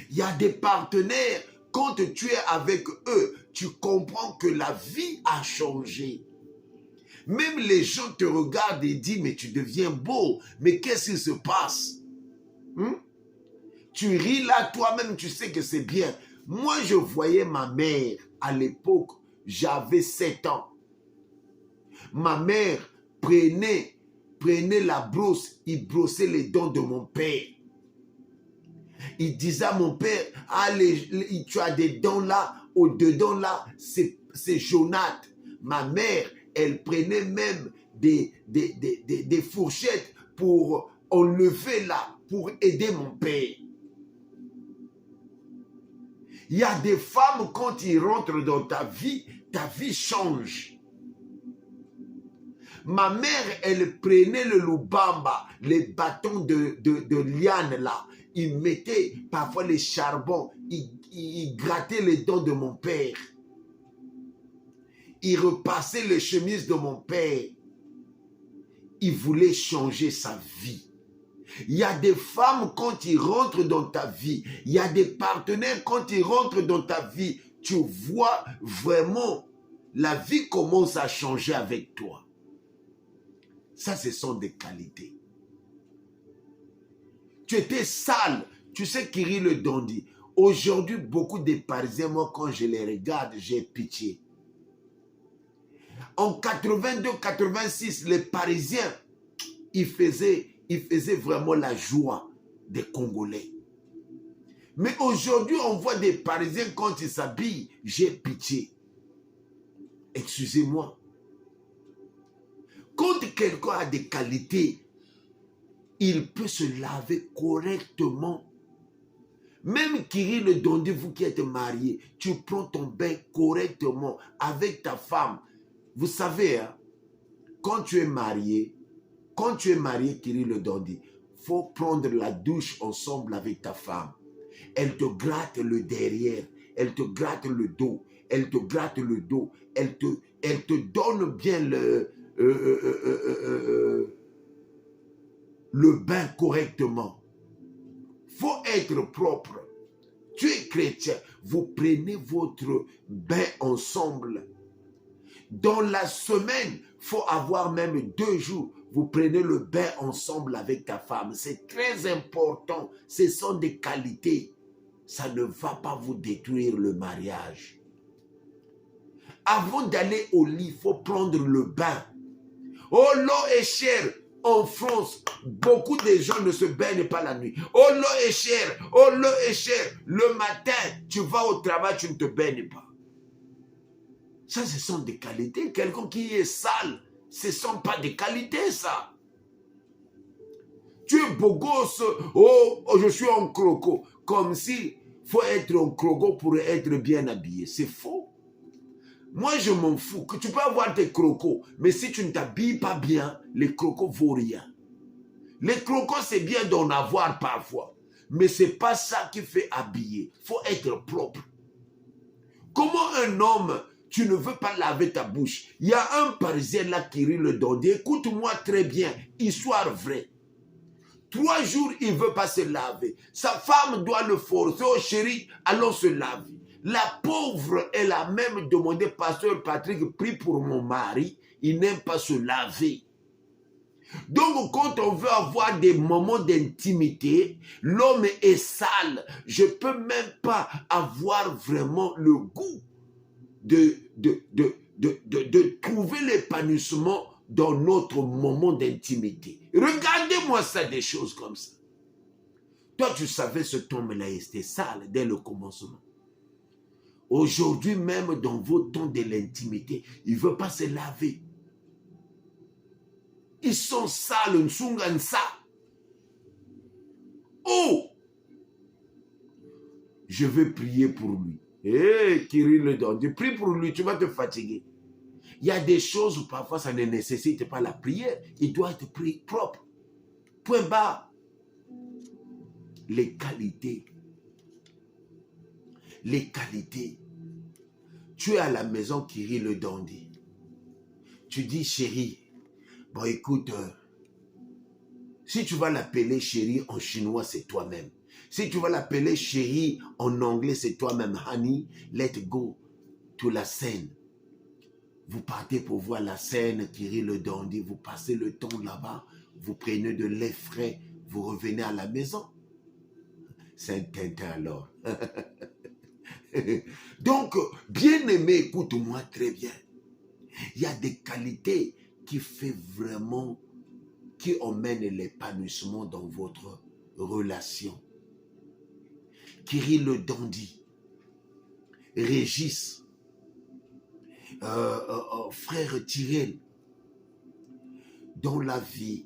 Il y a des partenaires, quand tu es avec eux, tu comprends que la vie a changé. Même les gens te regardent et disent, mais tu deviens beau, mais qu'est-ce qui se passe? Tu ris là, toi-même, tu sais que c'est bien. Moi, je voyais ma mère à l'époque, j'avais 7 ans. Ma mère prenait la brosse, il brossait les dents de mon père. Il disait à mon père, ah, tu as des dents là, au-dedans là, c'est jaunâtre. Ma mère, elle prenait même des fourchettes pour enlever là, pour aider mon père. Il y a des femmes, quand ils rentrent dans ta vie change. Ma mère, elle prenait le lubamba, les bâtons de liane là. Il mettait parfois les charbons, il grattait les dents de mon père. Il repassait les chemises de mon père. Il voulait changer sa vie. Il y a des femmes quand ils rentrent dans ta vie. Il y a des partenaires quand ils rentrent dans ta vie. Tu vois vraiment, la vie commence à changer avec toi. Ça, ce sont des qualités. Tu étais sale. Tu sais, Kiri le Dondi. Aujourd'hui, beaucoup de Parisiens, moi, quand je les regarde, j'ai pitié. En 82-86, les Parisiens, ils faisaient vraiment la joie des Congolais. Mais aujourd'hui, on voit des Parisiens, quand ils s'habillent, j'ai pitié. Excusez-moi. Quand quelqu'un a des qualités, il peut se laver correctement. Même Kiri le Dondi, vous qui êtes marié, tu prends ton bain correctement avec ta femme. Vous savez, hein, quand tu es marié, Kiri le Dondi, il faut prendre la douche ensemble avec ta femme. Elle te gratte le derrière, elle te gratte le dos, elle te donne bien le bain correctement. Faut être propre. Tu es chrétien, vous prenez votre bain ensemble. Dans la semaine, il faut avoir même 2 jours. Vous prenez le bain ensemble avec ta femme. C'est très important. Ce sont des qualités. Ça ne va pas vous détruire le mariage. Avant d'aller au lit, il faut prendre le bain. Oh, l'eau est chère. En France, beaucoup de gens ne se baignent pas la nuit. Oh, l'eau est chère. Oh, l'eau est chère. Le matin, tu vas au travail, tu ne te baignes pas. Ça, ce sont des qualités. Quelqu'un qui est sale, ce ne sont pas des qualités, ça. Tu es beau gosse. Oh, je suis un croco. Comme si il faut être un croco pour être bien habillé. C'est faux. Moi, je m'en fous. Que tu peux avoir tes crocos, mais si tu ne t'habilles pas bien, les crocos ne vaut rien. Les crocos, c'est bien d'en avoir parfois. Mais ce n'est pas ça qui fait habiller. Il faut être propre. Comment un homme, tu ne veux pas laver ta bouche? Il y a un Parisien là qui rit le Dondi. Écoute-moi très bien, histoire vraie. 3 jours, il ne veut pas se laver. Sa femme doit le forcer. Oh chérie, allons se laver. La pauvre, elle a même demandé, pasteur Patrick, prie pour mon mari. Il n'aime pas se laver. Donc, quand on veut avoir des moments d'intimité, l'homme est sale. Je ne peux même pas avoir vraiment le goût de trouver l'épanouissement dans notre moment d'intimité. Regardez-moi ça, des choses comme ça. Toi, tu savais ce homme-là était sale dès le commencement. Aujourd'hui, même dans vos temps de l'intimité, il ne veut pas se laver. Ils sont sales, nsungansa. Oh! je veux prier pour lui. Eh, Kiri le Dandy, prie pour lui, tu vas te fatiguer. Il y a des choses où parfois ça ne nécessite pas la prière. Il doit être propre. Point barre. Les qualités. Les qualités. Tu es à la maison, Kiri le Dandy. Tu dis, chérie, bon écoute, si tu vas l'appeler chérie en chinois, c'est toi-même. Si tu vas l'appeler chérie en anglais, c'est toi-même. Honey, let's go to la Seine. Vous partez pour voir la Seine, Kiri le Dandy. Vous passez le temps là-bas. Vous prenez de lait frais. Vous revenez à la maison. C'est un Tintin alors. Donc, bien-aimé, écoute-moi très bien. Il y a des qualités qui fait vraiment, qui emmènent l'épanouissement dans votre relation. Kiri le Dandy, Régis, frère Tyrell, dans la vie,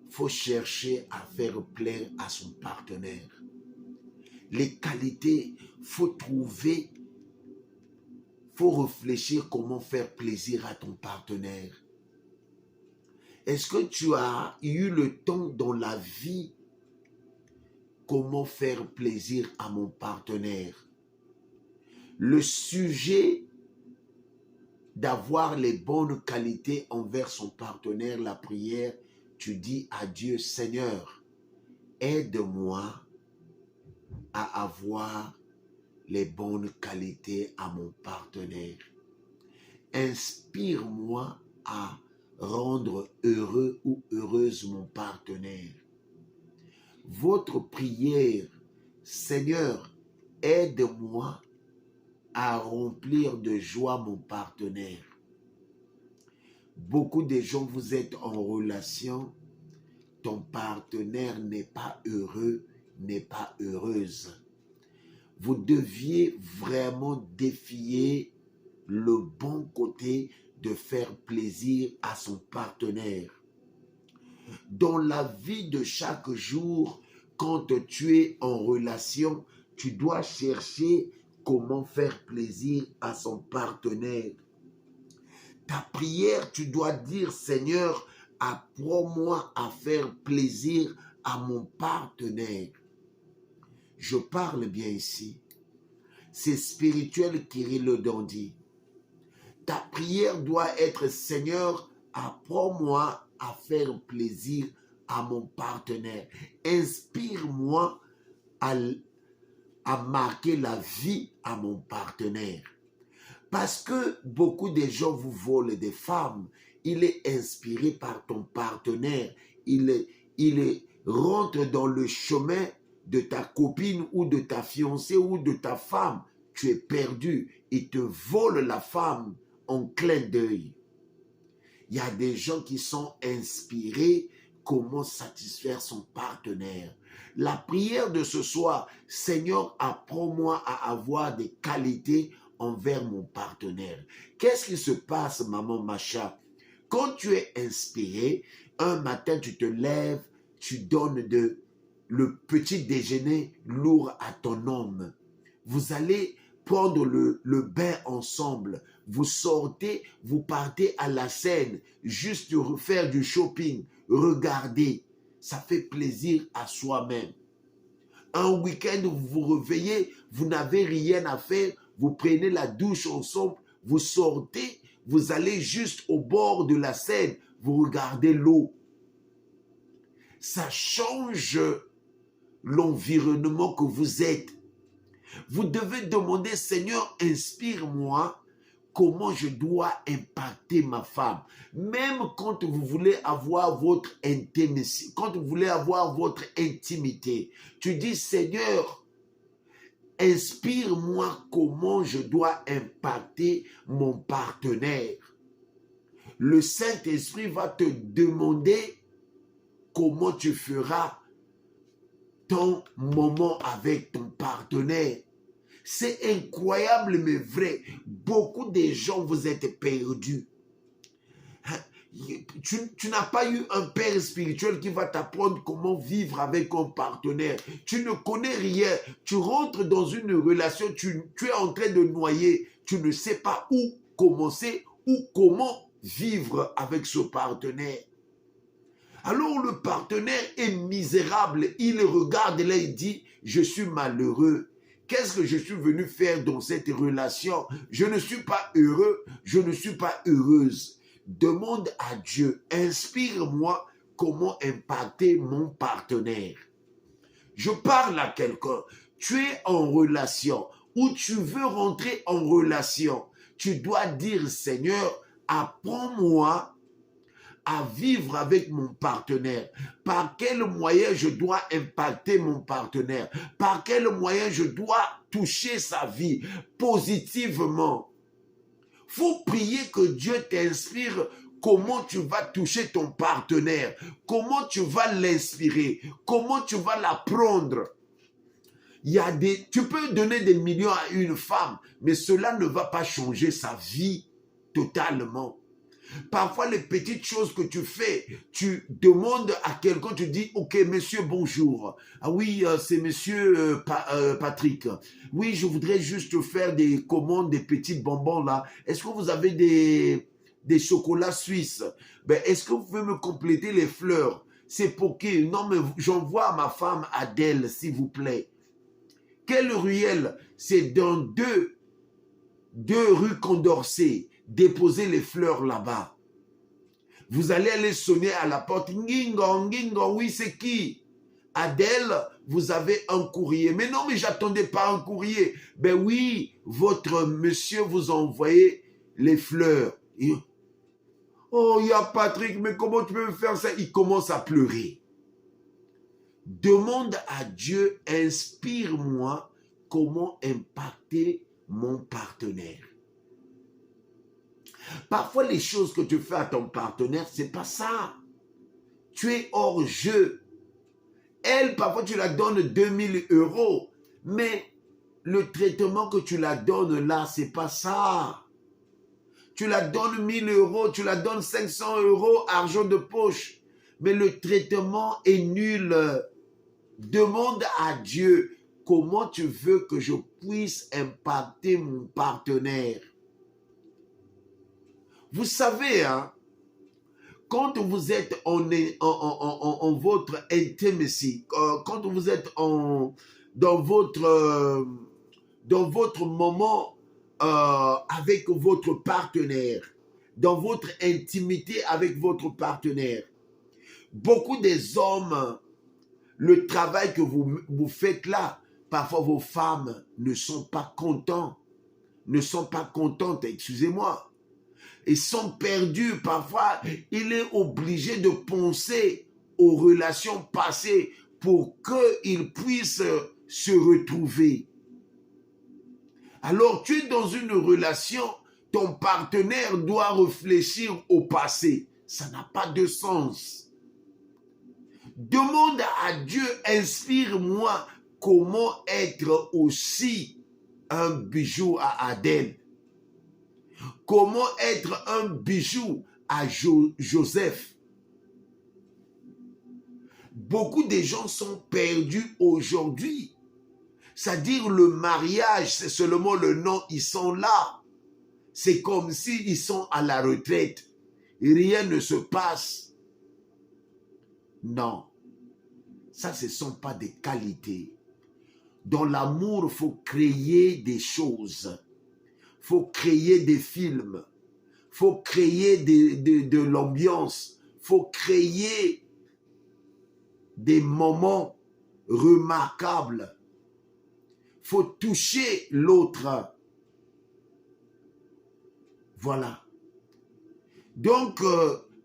il faut chercher à faire plaire à son partenaire. Les qualités, il faut trouver, il faut réfléchir comment faire plaisir à ton partenaire. Est-ce que tu as eu le temps dans la vie comment faire plaisir à mon partenaire? Le sujet d'avoir les bonnes qualités envers son partenaire, la prière, tu dis à Dieu, Seigneur, aide-moi à avoir les bonnes qualités à mon partenaire. Inspire-moi à rendre heureux ou heureuse mon partenaire. Votre prière, Seigneur, aide-moi à remplir de joie mon partenaire. Beaucoup de gens, vous êtes en relation, ton partenaire n'est pas heureux, n'est pas heureuse. Vous deviez vraiment défier le bon côté de faire plaisir à son partenaire. Dans la vie de chaque jour, quand tu es en relation, tu dois chercher comment faire plaisir à son partenaire. Ta prière, tu dois dire, Seigneur, apprends-moi à faire plaisir à mon partenaire. Je parle bien ici. C'est spirituel, Kiri le Dandy. Ta prière doit être, Seigneur, apprends-moi à faire plaisir à mon partenaire. Inspire-moi à marquer la vie à mon partenaire. Parce que beaucoup de gens vous volent des femmes. Il est inspiré par ton partenaire. Il rentre dans le chemin de ta copine ou de ta fiancée ou de ta femme. Tu es perdu. Il te vole la femme en clin d'œil. Il y a des gens qui sont inspirés comment satisfaire son partenaire. La prière de ce soir, Seigneur, apprends-moi à avoir des qualités envers mon partenaire. Qu'est-ce qui se passe, maman Macha? Quand tu es inspiré, un matin tu te lèves, tu donnes le petit déjeuner lourd à ton homme. Vous allez prendre le bain ensemble. Vous sortez, vous partez à la Seine, juste faire du shopping. Regardez, ça fait plaisir à soi-même. Un week-end, vous vous réveillez, vous n'avez rien à faire, vous prenez la douche ensemble, vous sortez, vous allez juste au bord de la Seine, vous regardez l'eau. Ça change l'environnement que vous êtes. Vous devez demander, Seigneur, inspire-moi comment je dois impacter ma femme. Même quand vous voulez avoir votre intimité, tu dis, Seigneur, inspire-moi comment je dois impacter mon partenaire. Le Saint-Esprit va te demander comment tu feras ton moment avec ton partenaire. C'est incroyable mais vrai. Beaucoup de gens, vous êtes perdus. Tu n'as pas eu un père spirituel qui va t'apprendre comment vivre avec un partenaire. Tu ne connais rien. Tu rentres dans une relation, tu es en train de noyer. Tu ne sais pas où commencer ou comment vivre avec ce partenaire. Alors le partenaire est misérable. Il regarde là, il dit, je suis malheureux. Qu'est-ce que je suis venu faire dans cette relation? Je ne suis pas heureux, je ne suis pas heureuse. Demande à Dieu, inspire-moi comment impacter mon partenaire. Je parle à quelqu'un, tu es en relation ou tu veux rentrer en relation. Tu dois dire, Seigneur, apprends-moi à vivre avec mon partenaire. Par quel moyen je dois impacter mon partenaire? Par quel moyen je dois toucher sa vie positivement? Faut prier que Dieu t'inspire comment tu vas toucher ton partenaire, comment tu vas l'inspirer, comment tu vas l'apprendre. Tu peux donner des millions à une femme, mais cela ne va pas changer sa vie totalement. Parfois, les petites choses que tu fais, tu demandes à quelqu'un, tu dis, ok, monsieur, bonjour. Ah oui, c'est monsieur Patrick. Oui, je voudrais juste faire des commandes, des petites bonbons là. Est-ce que vous avez des chocolats suisses? Ben, est-ce que vous pouvez me compléter les fleurs? C'est pour qui? Non, mais j'envoie à ma femme Adèle, s'il vous plaît. Quelle ruelle? C'est dans deux rues Condorcet. Déposez les fleurs là-bas. Vous allez aller sonner à la porte. Ngingo, oui, c'est qui? Adèle, vous avez un courrier. Mais non, mais j'attendais pas un courrier. Ben oui, votre monsieur vous a envoyé les fleurs. Oh, il y a Patrick, mais comment tu peux me faire ça? Il commence à pleurer. Demande à Dieu, inspire-moi comment impacter mon partenaire. Parfois, les choses que tu fais à ton partenaire, c'est pas ça. Tu es hors jeu. Elle, parfois, tu la donnes 2000 €. Mais le traitement que tu la donnes là, c'est pas ça. Tu la donnes 1000 €, tu la donnes 500 €, argent de poche. Mais le traitement est nul. Demande à Dieu comment tu veux que je puisse impacter mon partenaire. Vous savez, hein, quand vous êtes en votre intimacy, quand vous êtes dans votre moment avec votre partenaire, dans votre intimité avec votre partenaire, beaucoup des hommes, le travail que vous faites là, parfois vos femmes ne sont pas contentes, excusez-moi. Ils sont perdus. Parfois, il est obligé de penser aux relations passées pour qu'ils puissent se retrouver. Alors, tu es dans une relation, ton partenaire doit réfléchir au passé. Ça n'a pas de sens. Demande à Dieu, inspire-moi comment être aussi un bijou à Adèle. Comment être un bijou à Joseph? Beaucoup de gens sont perdus aujourd'hui. C'est-à-dire le mariage, c'est seulement le nom, ils sont là. C'est comme s'ils sont à la retraite. Rien ne se passe. Non, ça ce ne sont pas des qualités. Dans l'amour, il faut créer des choses. Il faut créer des films, il faut créer de l'ambiance, il faut créer des moments remarquables, il faut toucher l'autre. Voilà. Donc,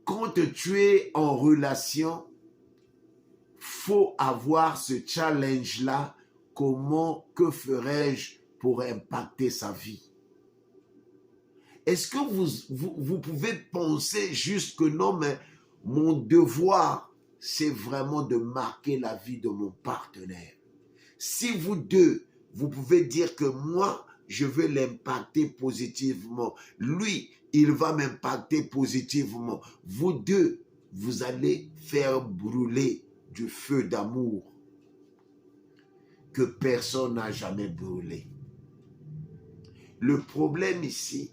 quand tu es en relation, il faut avoir ce challenge-là. Que ferais-je pour impacter sa vie? Est-ce que vous pouvez penser juste que non, mais mon devoir, c'est vraiment de marquer la vie de mon partenaire? Si vous deux, vous pouvez dire que moi, je veux l'impacter positivement. Lui, il va m'impacter positivement. Vous deux, vous allez faire brûler du feu d'amour que personne n'a jamais brûlé. Le problème ici,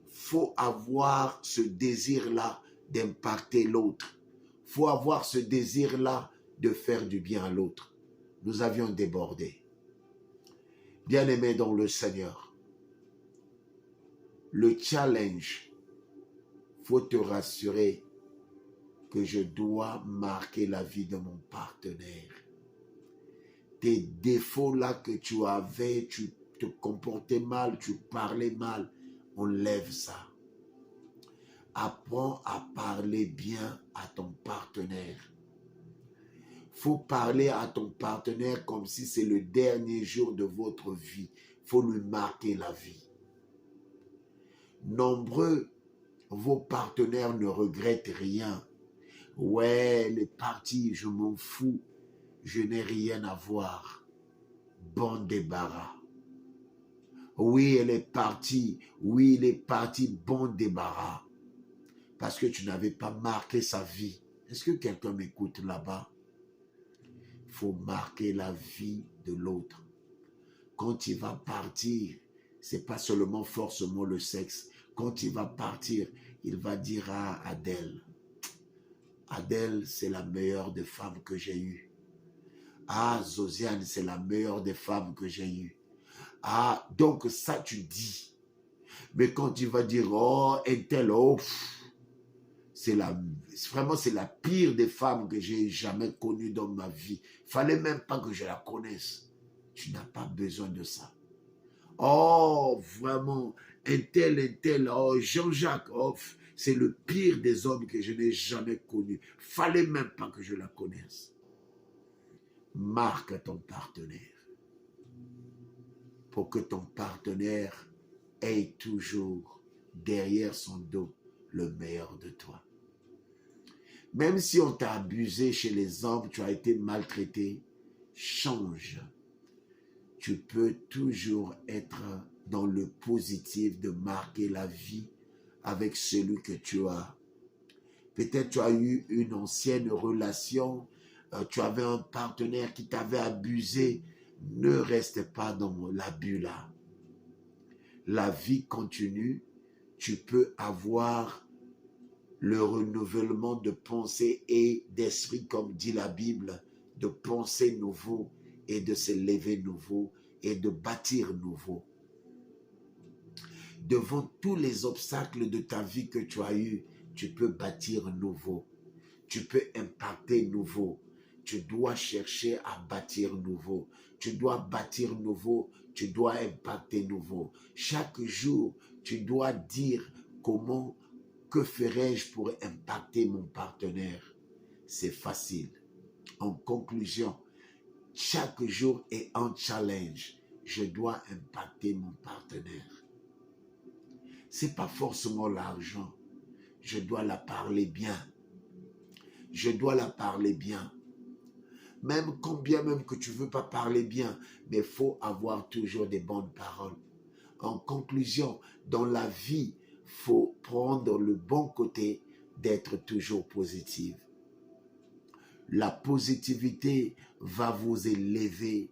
faut avoir ce désir-là d'impacter l'autre. Faut avoir ce désir-là de faire du bien à l'autre. Nous avions débordé. Bien-aimés dans le Seigneur, le challenge, faut te rassurer que je dois marquer la vie de mon partenaire. Tes défauts là que tu avais, tu te comportais mal, tu parlais mal, enlève ça. Apprends à parler bien à ton partenaire. Faut parler à ton partenaire comme si c'est le dernier jour de votre vie. Faut lui marquer la vie. Nombreux, vos partenaires ne regrettent rien. Ouais, elle est partie, je m'en fous. Je n'ai rien à voir. Bon débarras. Oui, elle est partie. Oui, il est parti. Bon débarras. Parce que tu n'avais pas marqué sa vie. Est-ce que quelqu'un m'écoute là-bas? Il faut marquer la vie de l'autre. Quand il va partir, c'est pas seulement forcément le sexe. Quand il va partir, il va dire à Adèle, Adèle, c'est la meilleure des femmes que j'ai eues. Ah, Zosiane, c'est la meilleure des femmes que j'ai eues. Ah, donc ça tu dis. Mais quand tu vas dire, oh, un tel, oh, vraiment c'est la pire des femmes que j'ai jamais connues dans ma vie. Fallait même pas que je la connaisse. Tu n'as pas besoin de ça. Oh, vraiment, un tel, oh, Jean-Jacques, oh, c'est le pire des hommes que je n'ai jamais connu. Fallait même pas que je la connaisse. Marque ton partenaire pour que ton partenaire ait toujours derrière son dos le meilleur de toi. Même si on t'a abusé chez les hommes, tu as été maltraité, change. Tu peux toujours être dans le positif de marquer la vie avec celui que tu as. Peut-être tu as eu une ancienne relation, tu avais un partenaire qui t'avait abusé. Ne reste pas dans l'abus là. La vie continue, tu peux avoir le renouvellement de pensée et d'esprit, comme dit la Bible, de penser nouveau et de se lever nouveau et de bâtir nouveau. Devant tous les obstacles de ta vie que tu as eus, tu peux bâtir nouveau. Tu peux impacter nouveau. Tu dois chercher à bâtir nouveau. Tu dois bâtir nouveau. Tu dois impacter nouveau. Chaque jour, tu dois dire comment, que ferais-je pour impacter mon partenaire? C'est facile. En conclusion, chaque jour est un challenge. Je dois impacter mon partenaire. C'est pas forcément l'argent. Je dois la parler bien. Je dois la parler bien. Même combien même que tu ne veux pas parler bien, mais il faut avoir toujours des bonnes paroles. En conclusion, dans la vie, il faut prendre le bon côté d'être toujours positive. La positivité va vous élever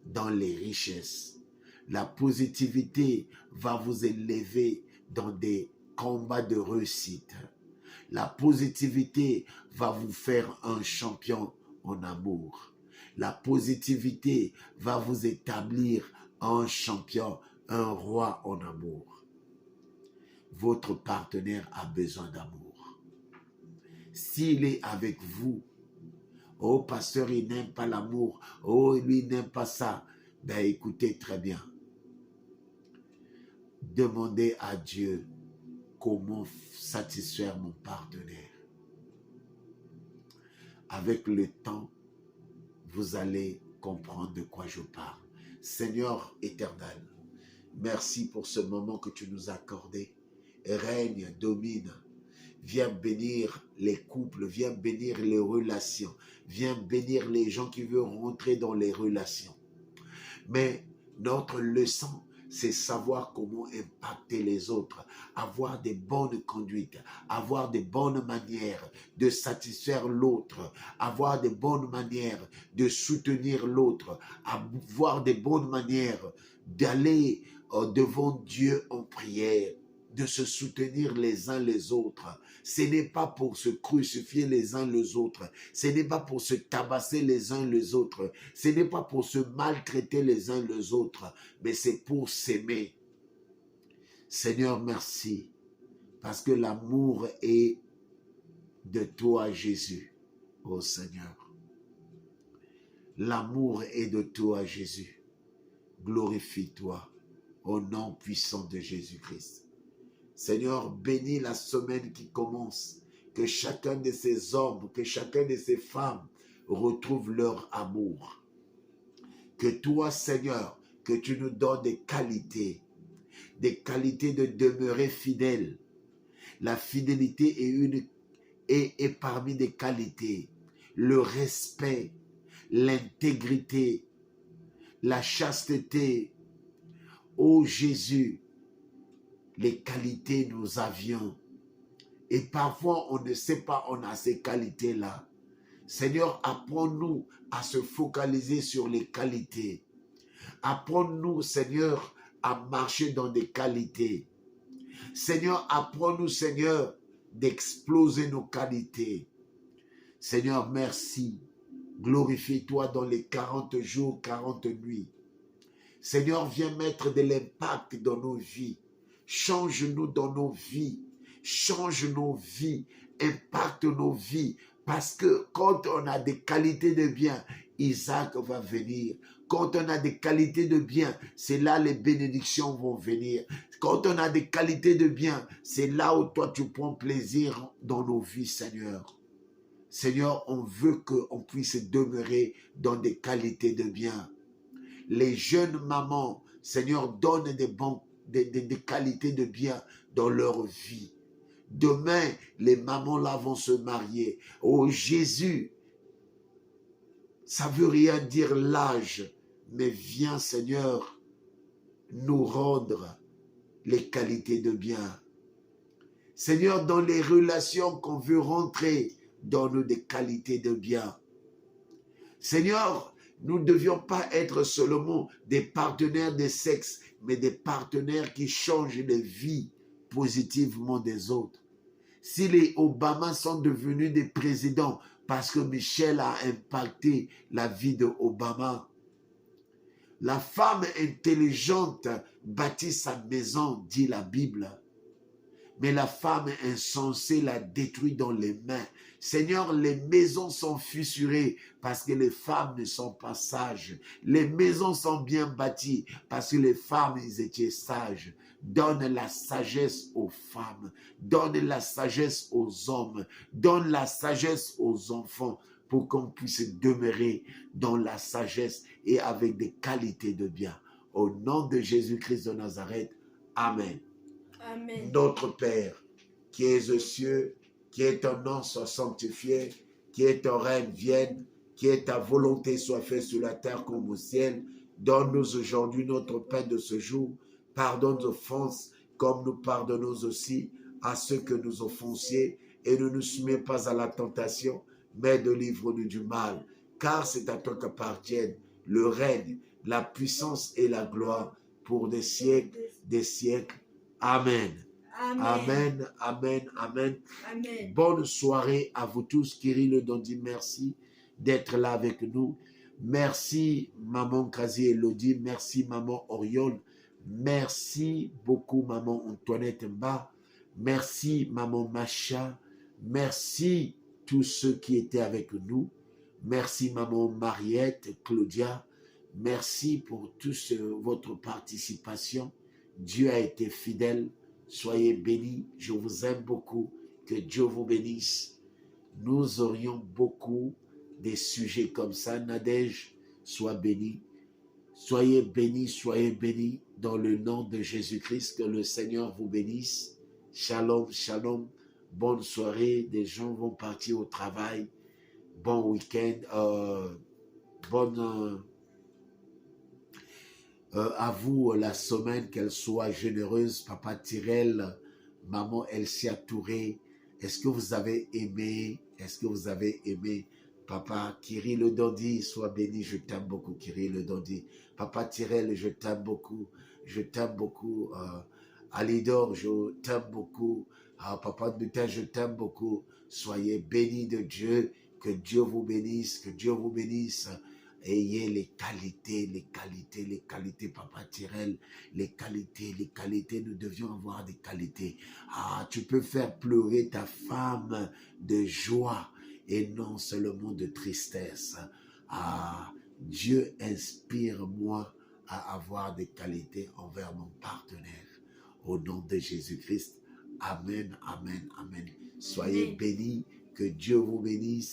dans les richesses. La positivité va vous élever dans des combats de réussite. La positivité va vous faire un champion en amour. La positivité va vous établir un champion, un roi en amour. Votre partenaire a besoin d'amour. S'il est avec vous, oh pasteur, il n'aime pas l'amour, oh lui il n'aime pas ça, ben écoutez très bien. Demandez à Dieu comment satisfaire mon partenaire. Avec le temps, vous allez comprendre de quoi je parle. Seigneur éternel, merci pour ce moment que tu nous as accordé. Règne, domine. Viens bénir les couples, viens bénir les relations, viens bénir les gens qui veulent rentrer dans les relations. Mais notre leçon, c'est savoir comment impacter les autres, avoir des bonnes conduites, avoir des bonnes manières de satisfaire l'autre, avoir des bonnes manières de soutenir l'autre, avoir des bonnes manières d'aller devant Dieu en prière, de se soutenir les uns les autres. Ce n'est pas pour se crucifier les uns les autres. Ce n'est pas pour se tabasser les uns les autres. Ce n'est pas pour se maltraiter les uns les autres. Mais c'est pour s'aimer. Seigneur, merci. Parce que l'amour est de toi, Jésus. Oh Seigneur. L'amour est de toi, Jésus. Glorifie-toi au nom puissant de Jésus-Christ. Seigneur, bénis la semaine qui commence. Que chacun de ces hommes, que chacun de ces femmes retrouve leur amour. Que toi, Seigneur, que tu nous donnes des qualités de demeurer fidèle. La fidélité est parmi des qualités. Le respect, l'intégrité, la chasteté. Ô Jésus, les qualités nous avions. Et parfois, on ne sait pas, on a ces qualités-là. Seigneur, apprends-nous à se focaliser sur les qualités. Apprends-nous, Seigneur, à marcher dans des qualités. Seigneur, apprends-nous, Seigneur, d'exploser nos qualités. Seigneur, merci. Glorifie-toi dans les 40 jours, 40 nuits. Seigneur, viens mettre de l'impact dans nos vies. Change-nous dans nos vies. Change nos vies. Impacte nos vies. Parce que quand on a des qualités de bien, Isaac va venir. Quand on a des qualités de bien, c'est là les bénédictions vont venir. Quand on a des qualités de bien, c'est là où toi tu prends plaisir dans nos vies, Seigneur. Seigneur, on veut qu'on puisse demeurer dans des qualités de bien. Les jeunes mamans, Seigneur, donne des qualités de bien dans leur vie. Demain, les mamans là vont se marier. Oh Jésus, ça ne veut rien dire l'âge, mais viens Seigneur, nous rendre les qualités de bien. Seigneur, dans les relations qu'on veut rentrer, donne-nous des qualités de bien. Seigneur, nous ne devions pas être seulement des partenaires de sexe, mais des partenaires qui changent les vies positivement des autres. Si les Obama sont devenus des présidents parce que Michel a impacté la vie de Obama, la femme intelligente bâtit sa maison, dit la Bible. Mais la femme insensée la détruit dans les mains. Seigneur, les maisons sont fissurées parce que les femmes ne sont pas sages. Les maisons sont bien bâties parce que les femmes, ils étaient sages. Donne la sagesse aux femmes. Donne la sagesse aux hommes. Donne la sagesse aux enfants pour qu'on puisse demeurer dans la sagesse et avec des qualités de bien. Au nom de Jésus-Christ de Nazareth, Amen. Amen. Notre Père, qui es aux cieux, qui est ton nom soit sanctifié, qui est ton règne vienne, qui est ta volonté soit faite sur la terre comme au ciel. Donne-nous aujourd'hui notre pain de ce jour. Pardonne nos offenses comme nous pardonnons aussi à ceux que nous offensions et ne nous soumets pas à la tentation, mais délivre-nous du mal. Car c'est à toi qu'appartiennent le règne, la puissance et la gloire pour des siècles, des siècles. Amen. Amen, amen, amen. Amen. Bonne soirée à vous tous. Kirill Dondi, merci d'être là avec nous. Merci maman Kazi Elodie, merci maman Oriol, merci beaucoup maman Antoinette Mba, merci maman Macha, merci tous ceux qui étaient avec nous. Merci maman Mariette, Claudia, merci pour tous votre participation. Dieu a été fidèle. Soyez bénis. Je vous aime beaucoup. Que Dieu vous bénisse. Nous aurions beaucoup de sujets comme ça. Nadège, sois béni. Soyez bénis dans le nom de Jésus-Christ. Que le Seigneur vous bénisse. Shalom, shalom. Bonne soirée. Des gens vont partir au travail. Bon week-end. à vous la semaine, qu'elle soit généreuse. Papa Tyrell, maman Elsia Touré, est-ce que vous avez aimé? Est-ce que vous avez aimé? Papa Kiri le Dandy, sois béni, je t'aime beaucoup, Kiri le Dandy. Papa Tyrell, je t'aime beaucoup, je t'aime beaucoup. Alidor, je t'aime beaucoup. Papa Butin, je t'aime beaucoup. Soyez bénis de Dieu, que Dieu vous bénisse, que Dieu vous bénisse. Ayez les qualités, Papa Tyrell, les qualités, nous devions avoir des qualités. Tu peux faire pleurer ta femme de joie et non seulement de tristesse. Dieu inspire-moi à avoir des qualités envers mon partenaire. Au nom de Jésus-Christ, amen, amen, amen. Soyez bénis, que Dieu vous bénisse.